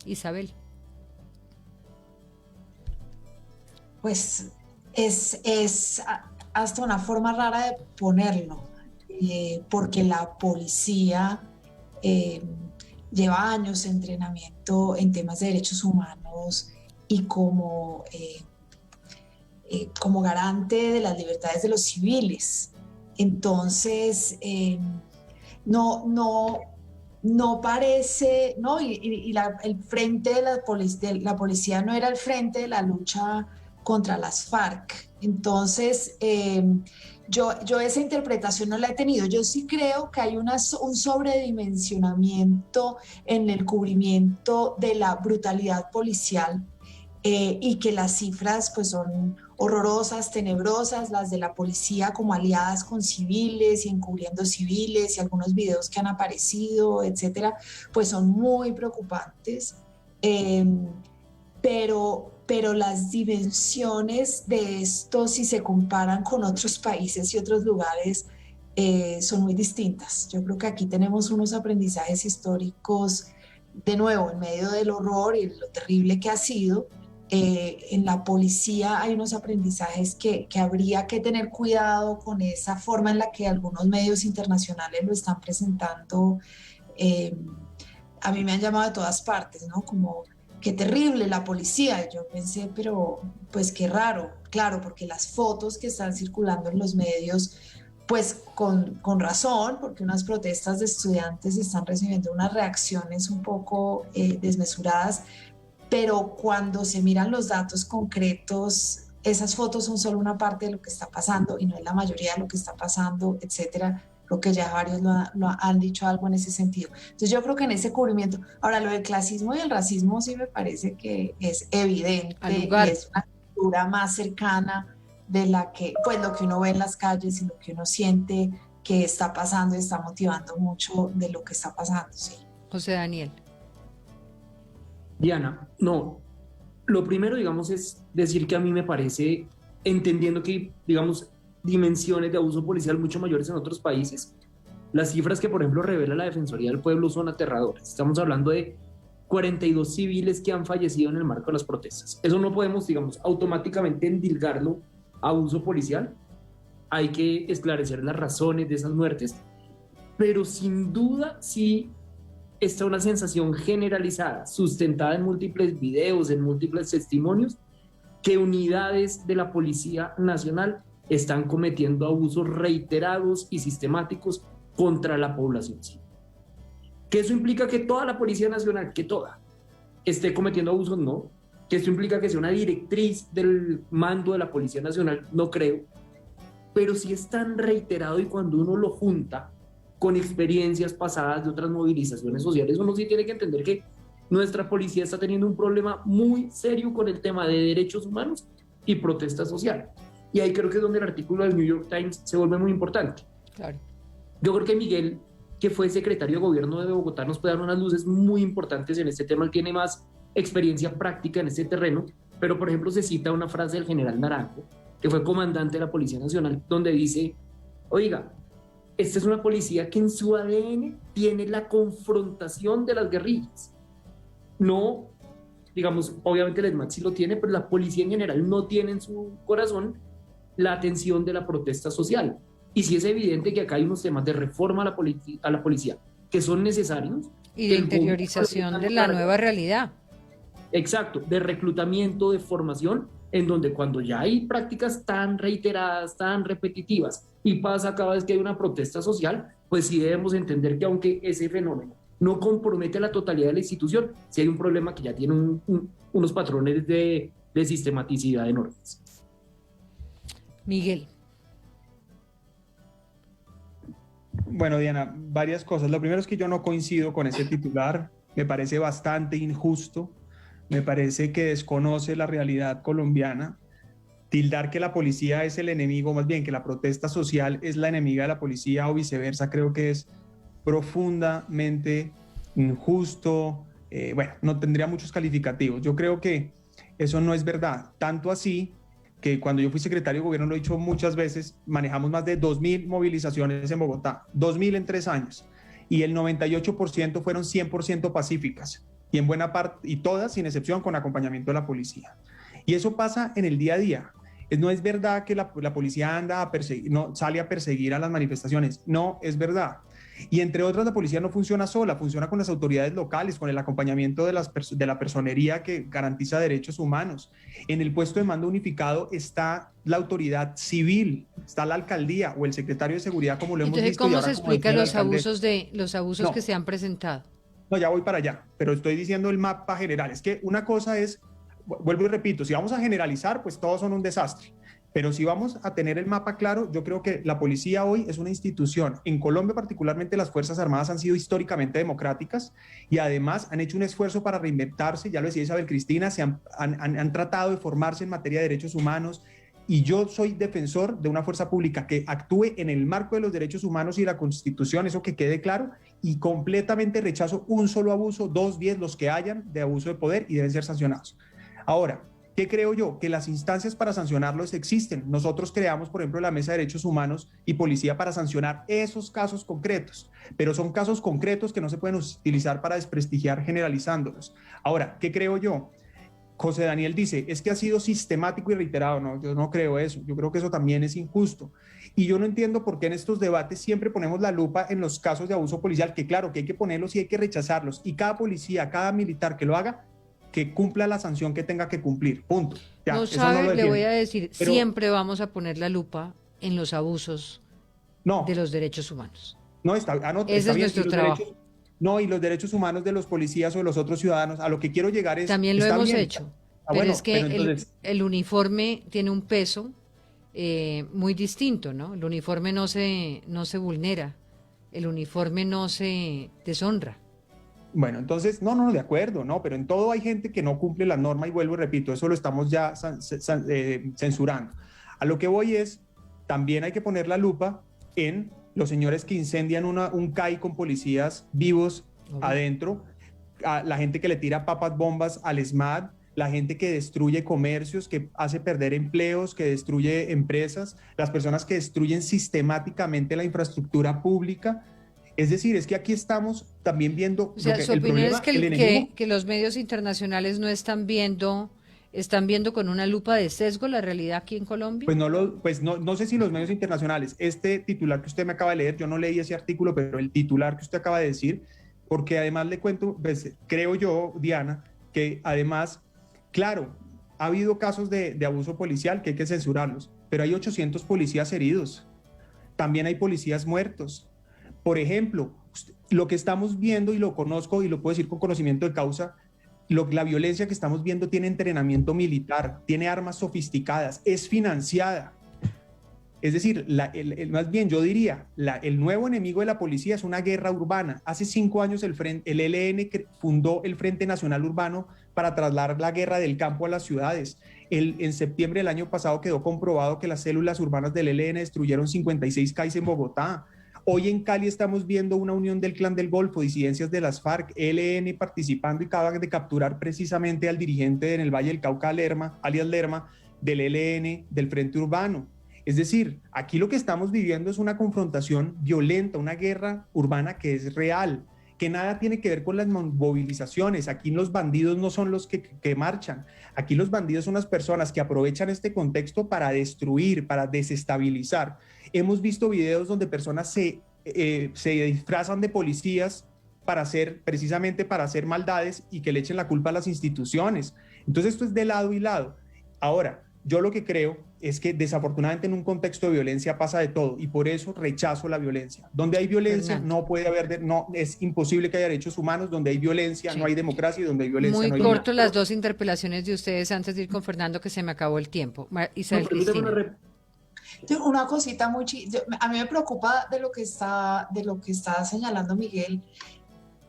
Isabel. Pues es hasta una forma rara de ponerlo, porque la policía lleva años de entrenamiento en temas de derechos humanos y como garante de las libertades de los civiles. Entonces, no parece, ¿no? El frente de la policía no era el frente de la lucha contra las FARC. Entonces, yo esa interpretación no la he tenido. Yo sí creo que hay un sobredimensionamiento en el cubrimiento de la brutalidad policial, y que las cifras pues son horrorosas, tenebrosas, las de la policía como aliadas con civiles y encubriendo civiles, y algunos videos que han aparecido, etcétera, pues son muy preocupantes. Pero las dimensiones de esto, si se comparan con otros países y otros lugares, son muy distintas. Yo creo que aquí tenemos unos aprendizajes históricos, de nuevo, en medio del horror y lo terrible que ha sido. En la policía hay unos aprendizajes que habría que tener cuidado con esa forma en la que algunos medios internacionales lo están presentando. A mí me han llamado de todas partes, ¿no? Como, qué terrible la policía. Yo pensé, pero pues qué raro. Claro, porque las fotos que están circulando en los medios, pues con razón, porque unas protestas de estudiantes están recibiendo unas reacciones un poco desmesuradas, pero cuando se miran los datos concretos, esas fotos son solo una parte de lo que está pasando y no es la mayoría de lo que está pasando, etcétera. Creo que ya varios lo han dicho algo en ese sentido. Entonces yo creo que en ese cubrimiento, ahora lo del clasismo y el racismo sí me parece que es evidente y es una cultura más cercana de la que, pues lo que uno ve en las calles y lo que uno siente que está pasando y está motivando mucho de lo que está pasando, sí. José Daniel. Diana, no, lo primero, digamos, es decir que a mí me parece, entendiendo que, digamos, dimensiones de abuso policial mucho mayores en otros países, las cifras que, por ejemplo, revela la Defensoría del Pueblo son aterradoras. Estamos hablando de 42 civiles que han fallecido en el marco de las protestas. Eso no podemos, digamos, automáticamente endilgarlo a abuso policial. Hay que esclarecer las razones de esas muertes, pero sin duda sí está una sensación generalizada, sustentada en múltiples videos, en múltiples testimonios, que unidades de la Policía Nacional están cometiendo abusos reiterados y sistemáticos contra la población civil. ¿Que eso implica que toda la Policía Nacional, que toda, esté cometiendo abusos? No. ¿Que esto implica que sea una directriz del mando de la Policía Nacional? No creo. Pero sí es tan reiterado, y cuando uno lo junta con experiencias pasadas de otras movilizaciones sociales, uno sí tiene que entender que nuestra policía está teniendo un problema muy serio con el tema de derechos humanos y protesta social. Y ahí creo que es donde el artículo del New York Times se vuelve muy importante. Claro. Yo creo que Miguel, que fue secretario de gobierno de Bogotá, nos puede dar unas luces muy importantes en este tema. Él tiene más experiencia práctica en este terreno, pero por ejemplo se cita una frase del general Naranjo, que fue comandante de la Policía Nacional, donde dice, oiga, esta es una policía que en su ADN tiene la confrontación de las guerrillas. No, digamos, obviamente el ESMAD sí lo tiene, pero la policía en general no tiene en su corazón la atención de la protesta social. Y sí es evidente que acá hay unos temas de reforma a la policía que son necesarios. Y de interiorización de la nueva realidad. Exacto, de reclutamiento, de formación, en donde cuando ya hay prácticas tan reiteradas, tan repetitivas, y pasa cada vez que hay una protesta social, pues sí debemos entender que aunque ese fenómeno no compromete la totalidad de la institución, sí hay un problema que ya tiene unos patrones de sistematicidad enormes. Miguel. Bueno, Diana, varias cosas. Lo primero es que yo no coincido con ese titular. Me parece bastante injusto. Me parece que desconoce la realidad colombiana. tildar que la policía es el enemigo, más bien que la protesta social es la enemiga de la policía o viceversa, creo que es profundamente injusto. Bueno, no tendría muchos calificativos. Yo creo que eso no es verdad. Tanto así que cuando yo fui secretario de gobierno, lo he dicho muchas veces, manejamos más de 2.000 movilizaciones en Bogotá, 2.000 en 3 años, y el 98% fueron 100% pacíficas, y en buena parte, y todas sin excepción con acompañamiento de la policía. Y eso pasa en el día a día. No es verdad que la policía anda a perseguir, no, sale a perseguir a las manifestaciones, no es verdad. Y entre otras, la policía no funciona sola, funciona con las autoridades locales, con el acompañamiento de la personería que garantiza derechos humanos. En el puesto de mando unificado está la autoridad civil, está la alcaldía o el secretario de seguridad, como lo hemos visto. Entonces, ¿cómo se explica los abusos no, que se han presentado? No, ya voy para allá, pero estoy diciendo el mapa general. Es que una cosa es, vuelvo y repito, si vamos a generalizar, pues todos son un desastre. Pero si vamos a tener el mapa claro, yo creo que la policía hoy es una institución. En Colombia, particularmente, las Fuerzas Armadas han sido históricamente democráticas y además han hecho un esfuerzo para reinventarse. Ya lo decía Isabel Cristina, han tratado de formarse en materia de derechos humanos. Y yo soy defensor de una fuerza pública que actúe en el marco de los derechos humanos y la Constitución, eso que quede claro, y completamente rechazo un solo abuso, 2, 10, los que hayan de abuso de poder y deben ser sancionados. Ahora, ¿qué creo yo? Que las instancias para sancionarlos existen. Nosotros creamos, por ejemplo, la Mesa de Derechos Humanos y Policía para sancionar esos casos concretos, pero son casos concretos que no se pueden utilizar para desprestigiar generalizándolos. Ahora, ¿qué creo yo? José Daniel dice, es que ha sido sistemático y reiterado. No, yo no creo eso. Yo creo que eso también es injusto. Y yo no entiendo por qué en estos debates siempre ponemos la lupa en los casos de abuso policial, que claro, que hay que ponerlos y hay que rechazarlos. Y cada policía, cada militar que lo haga, que cumpla la sanción que tenga que cumplir, punto. Ya, no sabe, le voy a decir, pero siempre vamos a poner la lupa en los abusos de los derechos humanos. No, ese es nuestro trabajo. Y los derechos humanos de los policías o de los otros ciudadanos, a lo que quiero llegar es... También lo hemos hecho, pero es que entonces, el uniforme tiene un peso muy distinto, ¿no? El uniforme no se vulnera, el uniforme no se deshonra. Bueno, entonces, no, de acuerdo, no, pero en todo hay gente que no cumple la norma y vuelvo y repito, eso lo estamos ya censurando. A lo que voy es, también hay que poner la lupa en los señores que incendian un CAI con policías vivos adentro, a la gente que le tira papas bombas al SMAD, la gente que destruye comercios, que hace perder empleos, que destruye empresas, las personas que destruyen sistemáticamente la infraestructura pública. Es decir, es que aquí estamos también viendo... O sea, su opinión es que los medios internacionales no están viendo con una lupa de sesgo la realidad aquí en Colombia. Pues no sé si los medios internacionales, este titular que usted me acaba de leer, yo no leí ese artículo, pero el titular que usted acaba de decir, porque además le cuento, pues, creo yo, Diana, que además, claro, ha habido casos de abuso policial que hay que censurarlos, pero hay 800 policías heridos, también hay policías muertos. Por ejemplo, lo que estamos viendo, y lo conozco y lo puedo decir con conocimiento de causa, la violencia que estamos viendo tiene entrenamiento militar, tiene armas sofisticadas, es financiada. Es decir, más bien yo diría, el nuevo enemigo de la policía es una guerra urbana. Hace 5 años el ELN fundó el Frente Nacional Urbano para trasladar la guerra del campo a las ciudades. En septiembre del año pasado quedó comprobado que las células urbanas del ELN destruyeron 56 CAIs en Bogotá. Hoy en Cali estamos viendo una unión del Clan del Golfo, disidencias de las FARC, ELN participando y acaban de capturar precisamente al dirigente en el Valle del Cauca, alias Lerma, del ELN, del Frente Urbano. Es decir, aquí lo que estamos viviendo es una confrontación violenta, una guerra urbana que es real, que nada tiene que ver con las movilizaciones. Aquí los bandidos no son los que marchan. Aquí los bandidos son las personas que aprovechan este contexto para destruir, para desestabilizar. Hemos visto videos donde personas se disfrazan de policías precisamente para hacer maldades y que le echen la culpa a las instituciones. Entonces esto es de lado y lado. Ahora, yo lo que creo es que desafortunadamente en un contexto de violencia pasa de todo y por eso rechazo la violencia. Donde hay violencia no puede haber, es imposible que haya derechos humanos. Donde hay violencia no hay democracia y donde hay violencia no hay democracia. Muy corto las dos interpelaciones de ustedes antes de ir con Fernando, que se me acabó el tiempo. Isabel Cristina. Una cosita a mí me preocupa de lo que está señalando Miguel.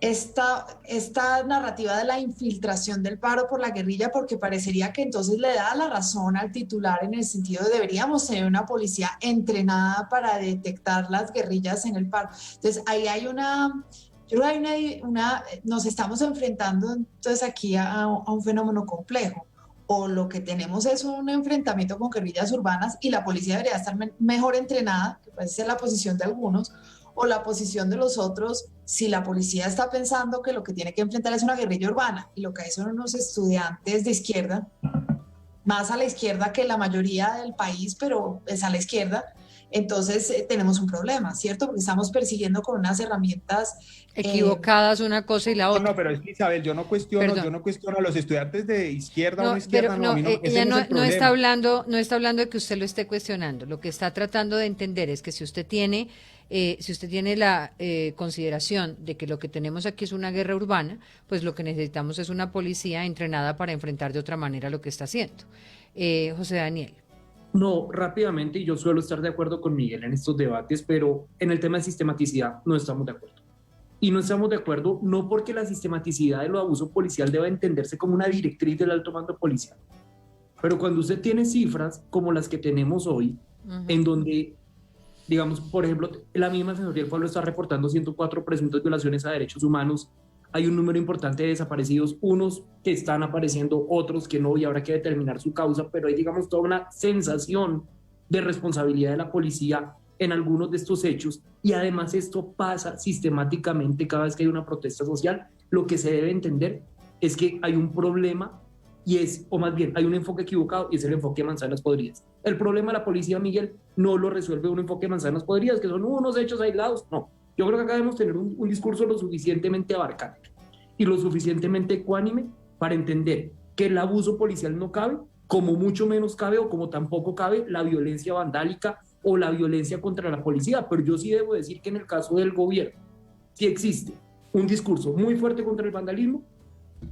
esta narrativa de la infiltración del paro por la guerrilla, porque parecería que entonces le da la razón al titular en el sentido de deberíamos tener una policía entrenada para detectar las guerrillas en el paro. Entonces ahí hay nos estamos enfrentando entonces aquí a un fenómeno complejo. O lo que tenemos es un enfrentamiento con guerrillas urbanas y la policía debería estar mejor entrenada, que parece ser la posición de algunos, o la posición de los otros, si la policía está pensando que lo que tiene que enfrentar es una guerrilla urbana y lo que hay son unos estudiantes de izquierda, más a la izquierda que la mayoría del país, pero es a la izquierda, entonces tenemos un problema, ¿cierto? Porque estamos persiguiendo con unas herramientas equivocadas una cosa y la otra. No, pero es que Isabel, yo no cuestiono a los estudiantes de izquierda o no izquierda. Ella no está hablando de que usted lo esté cuestionando. Lo que está tratando de entender es que si usted tiene la consideración de que lo que tenemos aquí es una guerra urbana, pues lo que necesitamos es una policía entrenada para enfrentar de otra manera lo que está haciendo. José Daniel. No, rápidamente, y yo suelo estar de acuerdo con Miguel en estos debates, pero en el tema de sistematicidad no estamos de acuerdo. Y no estamos de acuerdo no porque la sistematicidad de lo abuso policial deba entenderse como una directriz del alto mando policial, pero cuando usted tiene cifras como las que tenemos hoy, en donde, digamos, por ejemplo, la misma Defensoría del Pueblo está reportando 104 presuntas violaciones a derechos humanos, hay un número importante de desaparecidos, unos que están apareciendo, otros que no, y habrá que determinar su causa, pero hay, digamos, toda una sensación de responsabilidad de la policía en algunos de estos hechos, y además esto pasa sistemáticamente cada vez que hay una protesta social. Lo que se debe entender es que hay un problema, o más bien, hay un enfoque equivocado, y es el enfoque de manzanas podridas. El problema de la policía, Miguel, no lo resuelve un enfoque de manzanas podridas, que son unos hechos aislados, no. Yo creo que acá debemos tener un discurso lo suficientemente abarcante y lo suficientemente ecuánime para entender que el abuso policial no cabe, como mucho menos cabe o como tampoco cabe la violencia vandálica o la violencia contra la policía. Pero yo sí debo decir que en el caso del gobierno sí existe un discurso muy fuerte contra el vandalismo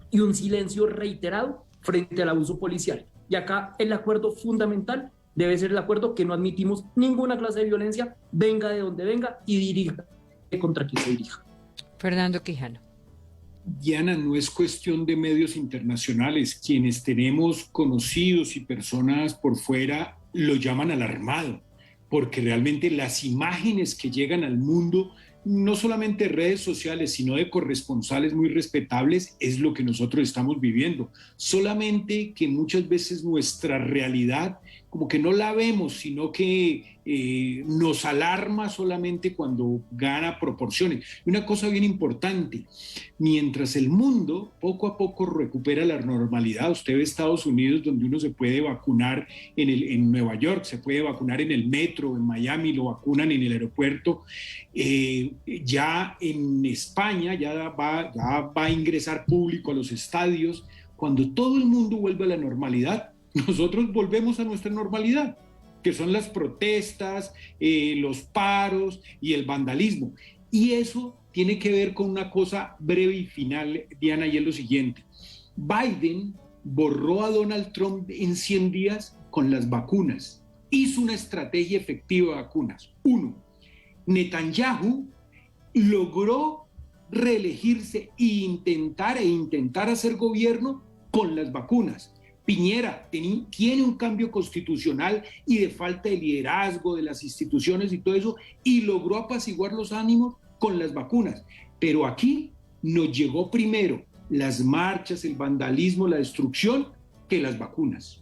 y un silencio reiterado frente al abuso policial. Y acá el acuerdo fundamental debe ser el acuerdo que no admitimos ninguna clase de violencia, venga de donde venga y dirija contra quien se dirija. Fernando Quijano. Diana, no es cuestión de medios internacionales. Quienes tenemos conocidos y personas por fuera lo llaman alarmado, porque realmente las imágenes que llegan al mundo, no solamente de redes sociales, sino de corresponsales muy respetables, es lo que nosotros estamos viviendo. Solamente que muchas veces nuestra realidad como que no la vemos, sino que nos alarma solamente cuando gana proporciones. Y una cosa bien importante, mientras el mundo poco a poco recupera la normalidad, usted ve Estados Unidos donde uno se puede vacunar en Nueva York, se puede vacunar en el metro, en Miami lo vacunan en el aeropuerto, ya en España ya va a ingresar público a los estadios. Cuando todo el mundo vuelve a la normalidad, nosotros volvemos a nuestra normalidad, que son las protestas, los paros y el vandalismo. Y eso tiene que ver con una cosa breve y final, Diana, y es lo siguiente. Biden borró a Donald Trump en 100 días con las vacunas. Hizo una estrategia efectiva de vacunas. 1. Netanyahu logró reelegirse e intentar hacer gobierno con las vacunas. Piñera tiene un cambio constitucional y de falta de liderazgo de las instituciones y todo eso, y logró apaciguar los ánimos con las vacunas. Pero aquí nos llegó primero las marchas, el vandalismo, la destrucción, que las vacunas.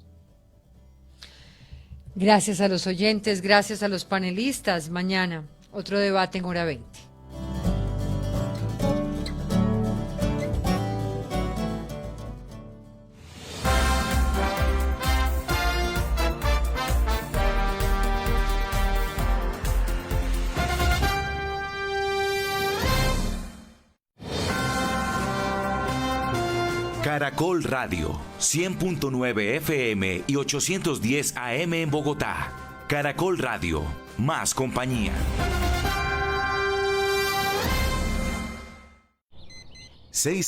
Gracias a los oyentes, gracias a los panelistas. Mañana, otro debate en Hora 20. Caracol Radio, 100.9 FM y 810 AM en Bogotá. Caracol Radio, más compañía. 6